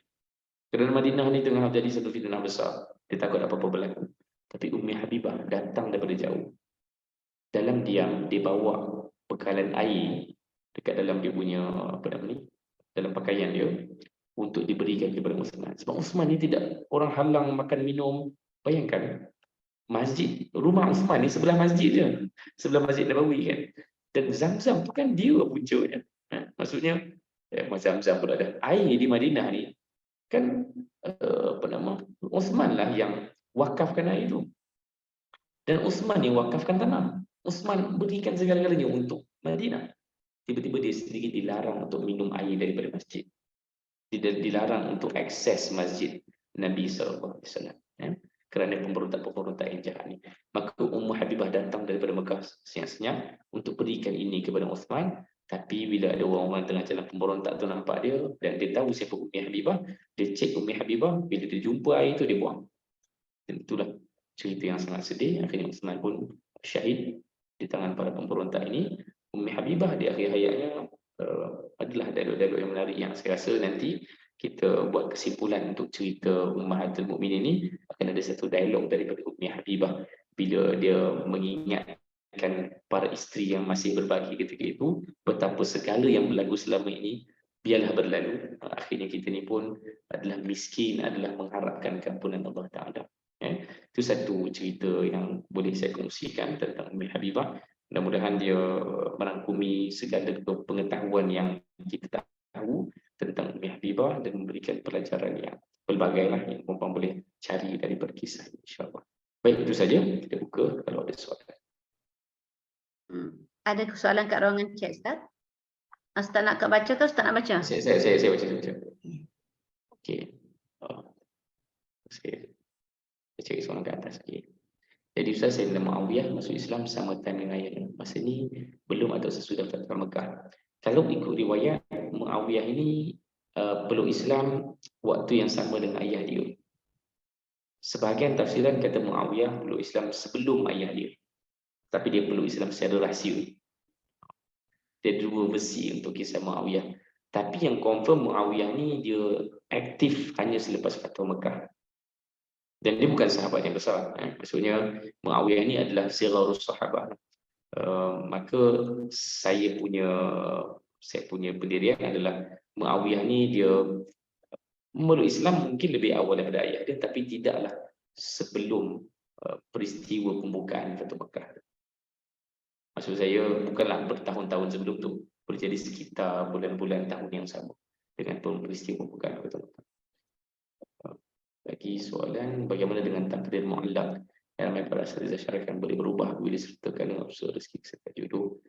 Kerana Madinah ni tengah jadi satu fitnah besar, dia takut apa-apa berlaku. Tapi Ummi Habibah datang daripada jauh. Dalam diam, dia bawa bekalan air dekat dalam dia punya, apa nama ni, dalam pakaian dia, untuk diberikan kepada Osman. Sebab Osman ni tidak orang halang makan minum. Bayangkan, masjid, rumah Osman ni sebelah masjid je, sebelah Masjid Nabawi kan. Dan Zam-Zam tu kan dia puncanya. Maksudnya, Zam-Zam pun ada. Air di Madinah ni, kan apa nama, Osman lah yang wakafkan air itu. Dan Osman yang wakafkan tanah. Osman berikan segala-galanya untuk Madinah. Tiba-tiba dia sendiri dilarang untuk minum air daripada masjid. Dilarang untuk akses masjid Nabi SAW. Kerana pemberontak-pemberontak yang jahat ni. Maka Ummu Habibah datang daripada Mekah senyap-senyap untuk berikan ini kepada Osman. Tapi bila ada orang-orang tengah jalan pemberontak tu nampak dia, dan dia tahu siapa Ummi Habibah, dia cek Ummi Habibah, bila dia jumpa air tu dia buang. Dan itulah cerita yang sangat sedih. Akhirnya Osman pun syahid di tangan para pemberontak ini. Ummi Habibah di akhir hayatnya adalah dialog-dialog yang menarik, yang saya rasa nanti kita buat kesimpulan untuk cerita Ummahatul Mukminin ini. Akan ada satu dialog daripada Ummi Habibah bila dia mengingatkan para isteri yang masih berbagi ketika itu, betapa segala yang berlaku selama ini biarlah berlalu. Akhirnya kita ni pun adalah miskin, adalah mengharapkan keampunan Allah Ta'ala. Itu satu cerita yang boleh saya kongsikan tentang Ummi Habibah. Mudah-mudahan dia merangkumi segala pengetahuan yang kita tahu tentang Ummi Habibah dan memberikan pelajaran yang pelbagai lah yang perempuan boleh cari daripada kisah ini, insyaAllah. Baik, itu saja. Kita buka kalau ada soalan. Ada soalan kat ruangan chat, Ustaz? Ustaz nak baca ke Ustaz nak baca? Saya baca. Okey. Saya cari soalan ke atas. Okay. Jadi Ustaz, Sayyidina Muawiyah masuk Islam sama time dengan ayahnya. Masa ni belum atau sesudah Fathu Mekah. Kalau ikut riwayat, Muawiyah ini peluk Islam waktu yang sama dengan ayah dia. Sebahagian tafsiran kata Muawiyah peluk Islam sebelum ayah dia. Tapi dia peluk Islam secara rahsia. Dia dua versi untuk kisah Muawiyah. Tapi yang confirm Muawiyah ni dia aktif hanya selepas Fathu Mekah. Dan dia bukan sahabat yang besar. Maksudnya Muawiyah ni adalah sigharus sahabat. Maka saya punya pendirian adalah Muawiyah ni dia memeluk Islam mungkin lebih awal daripada ayah dia, tapi tidaklah sebelum peristiwa pembukaan Fathu Mekah. Maksud saya bukanlah bertahun-tahun sebelum tu, boleh jadi sekitar bulan-bulan tahun yang sama dengan peristiwa pembukaan Fathu Mekah. Lagi soalan, bagaimana dengan takdir mu'allaq? Ramai para asatidzah syarahkan boleh berubah bila disertakan dengan usaha rezeki serta jodoh.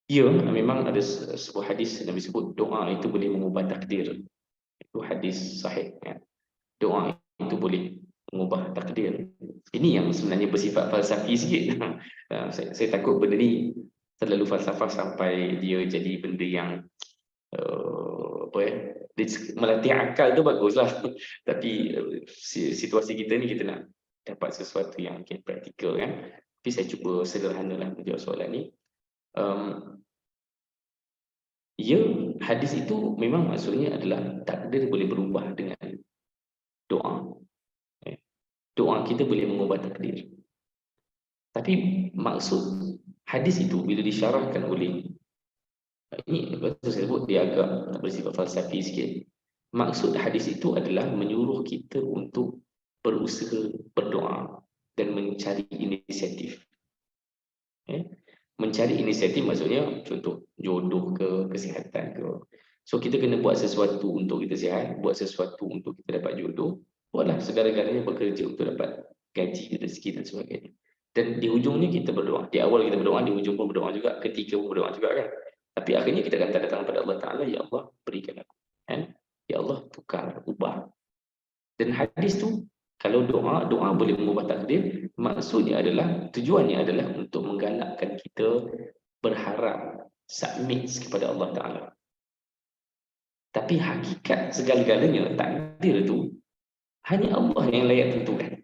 Ya, memang ada sebuah hadis Nabi sebut doa itu boleh mengubah takdir. Itu hadis sahih. Doa itu boleh mengubah takdir. Ini yang sebenarnya bersifat falsafi sikit. Saya takut benda ni terlalu falsafah sampai dia jadi benda yang apa ya, melatih akal tu baguslah. Tapi situasi kita ni kita nak dapat sesuatu yang mungkin praktikal kan. Tapi saya cuba sederhanalah menjawab soalan ni. Ya, hadis itu memang maksudnya adalah takdir boleh berubah dengan doa. Doa kita boleh mengubah takdir. Tapi maksud hadis itu bila disyarahkan oleh, ini betul saya sebut dia agak bersifat falsafi sikit. Maksud hadis itu adalah menyuruh kita untuk berusaha berdoa dan mencari inisiatif. Mencari inisiatif maksudnya contoh jodoh ke, kesihatan ke. So kita kena buat sesuatu untuk kita sihat, buat sesuatu untuk kita dapat jodoh, buatlah segala-galanya bekerja untuk dapat gaji, rezeki dan sebagainya. Dan di hujungnya kita berdoa. Di awal kita berdoa, di hujung pun berdoa juga, ketika pun berdoa juga kan. Tapi akhirnya kita akan datang kepada Allah Ta'ala, ya Allah berikan aku. Ya Allah tukar, ubah. Dan hadis tu, kalau doa boleh mengubah takdir, maksudnya adalah, tujuannya adalah untuk menggalakkan kita berharap, submit kepada Allah Ta'ala. Tapi hakikat segala-galanya, takdir itu, hanya Allah yang layak tentukan.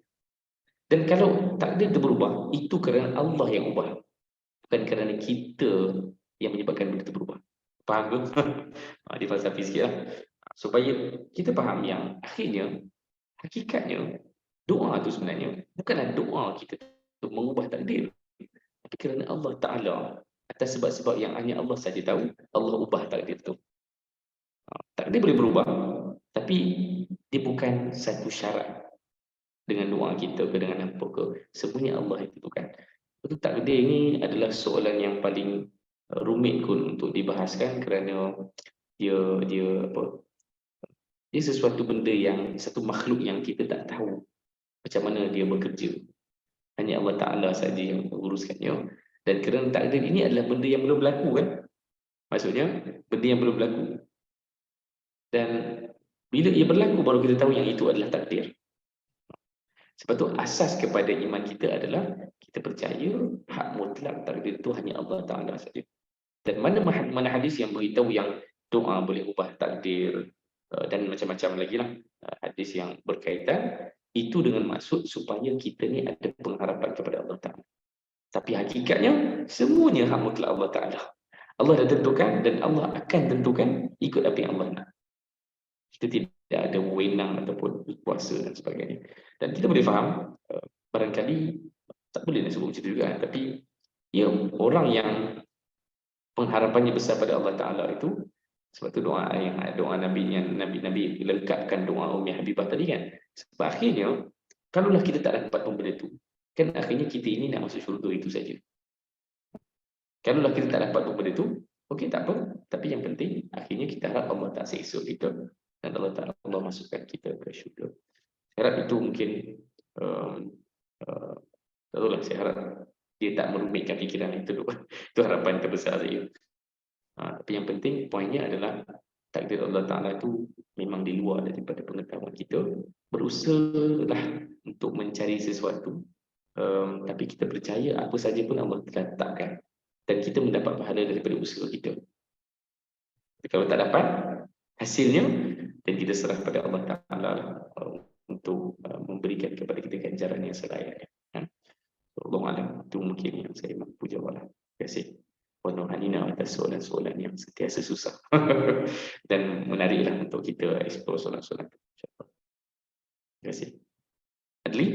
Dan kalau takdir itu berubah, itu kerana Allah yang ubah. Bukan kerana kita yang menyebabkan benda itu berubah. Faham ke? Dia falsafi sikit lah. Supaya kita faham yang akhirnya, hakikatnya, doa itu sebenarnya bukanlah doa kita untuk mengubah takdir. Tapi kerana Allah Ta'ala, atas sebab-sebab yang hanya Allah saja tahu, Allah ubah takdir itu. Takdir boleh berubah, tapi dia bukan satu syarat dengan doa kita ke dengan apa ke. Semuanya Allah yang tentukan. Betul, takdir ini adalah soalan yang paling rumit pun untuk dibahaskan kerana dia sesuatu benda yang, satu makhluk yang kita tak tahu macam mana dia bekerja. Hanya Allah Ta'ala saja yang menguruskannya. Dan kerana takdir ini adalah benda yang belum berlaku kan. Maksudnya, benda yang belum berlaku. Dan bila ia berlaku, baru kita tahu yang itu adalah takdir. Sebab tu asas kepada iman kita adalah kita percaya hak mutlak takdir itu hanya Allah Ta'ala saja. Dan mana hadis yang beritahu yang doa boleh ubah takdir dan macam-macam lagi lah hadis yang berkaitan, itu dengan maksud supaya kita ni ada pengharapan kepada Allah Ta'ala. Tapi hakikatnya semuanya hak mutlak Allah Ta'ala. Allah dah tentukan dan Allah akan tentukan ikut apa yang Allah nak. Kita tidak ada wewenang ataupun kuasa dan sebagainya. Dan kita boleh faham, barangkali tak boleh nak sebut macam itu juga, tapi ya, orang yang pengharapannya besar pada Allah Ta'ala itu, sebab tu doa Nabi yang Nabi lengkapkan doa Ummi Habibah tadi kan. Sebab akhirnya, kalaulah kita tak dapat benda itu, kan akhirnya kita ini nak masuk syurga itu saja. Kalaulah kita tak dapat benda itu, okey tak apa. Tapi yang penting, akhirnya kita harap Allah tak seksa kita. Dan Allah masukkan kita ke syurga. Saya harap itu mungkin tahulah, saya harap dia tak merumitkan fikiran itu. Itu harapan terbesar saya. Tapi yang penting poinnya adalah takdir Allah Ta'ala itu memang di luar daripada pengetahuan kita. Berusahalah untuk mencari sesuatu, tapi kita percaya apa saja pun Allah telah tetapkan dan kita mendapat pahala daripada usaha kita. Tapi kalau tak dapat hasilnya, dan kita serah pada Allah Ta'ala untuk memberikan kepada kita ganjaran yang selayaknya. Allah Alam, itu mungkin yang saya mampu jawab. Terima kasih. Penuh Hanina atas soalan-soalan yang sentiasa susah dan menariklah untuk kita explore soalan-soalan. Terima kasih. Adli?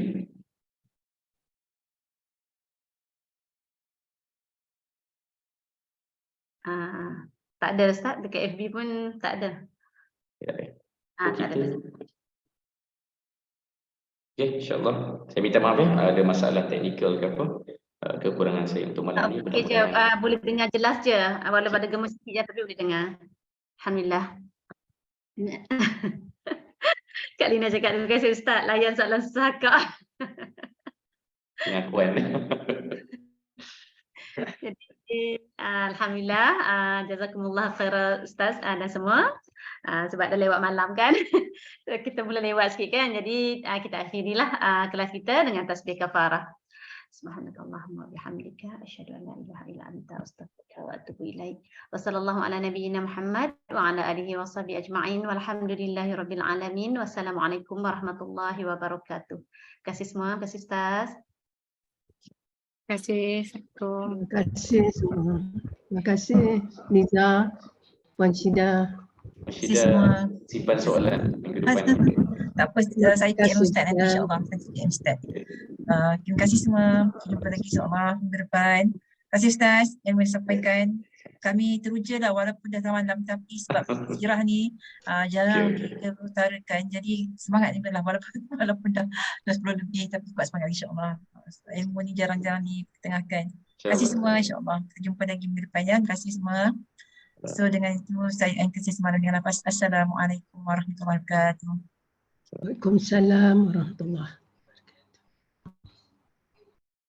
Tak ada Ustaz, dekat FB pun tak ada. Tak ada. Okay, insyaAllah. Saya minta maaf ada masalah teknikal ke apa, kekurangan saya untuk malam ni. Okey je, boleh dengar jelas je. Walaupun ada gemes sikit je, tapi boleh dengar. Alhamdulillah. Kak Lina cakap, terima kasih Ustaz, layan soalan susah Kak. Pengakuan. Jadi, Alhamdulillah, jazakumullah khairan Ustaz dan semua. Sebab dah lewat malam kan. Kita mula lewat sikit kan. Jadi kita akhirilah kelas kita dengan tasbih kafarah. Subhanakallahumma bihamdika asyhadu an la ilaha illa anta astaghfiruka wa atubu ilaik. Wa sallallahu ala nabiyyina Muhammad wa ala alihi washabihi ajma'in walhamdulillahi rabbil alamin. Wassalamualaikum warahmatullahi wabarakatuh. Kasih semua, kasih Ustaz. Terima kasih. Assalamualaikum. Terima kasih semua. Terima kasih Niza, Puan Syida. kasih semua. Simpan soalan minggu depan. Tak apa, saya PM Ustaz nanti insyaAllah. Saya PM Ustaz. Terima kasih semua. Jumpa lagi insyaAllah minggu depan. Terima kasih Ustaz yang menyampaikan. Kami teruja lah walaupun dah malam, tapi sebab sirah ni jarang kita utarakan. Jadi semangat juga lah walaupun dah 10 lebih, tapi buat semangat insyaAllah. Ilmu ni jarang-jarang ditengahkan. Terima kasih semua insyaAllah. Kita jumpa lagi minggu depan ya. Terima kasih semua. So dengan itu saya akhiri semalam dengan lepas. Assalamualaikum warahmatullahi wabarakatuh. Waalaikumsalam warahmatullahi.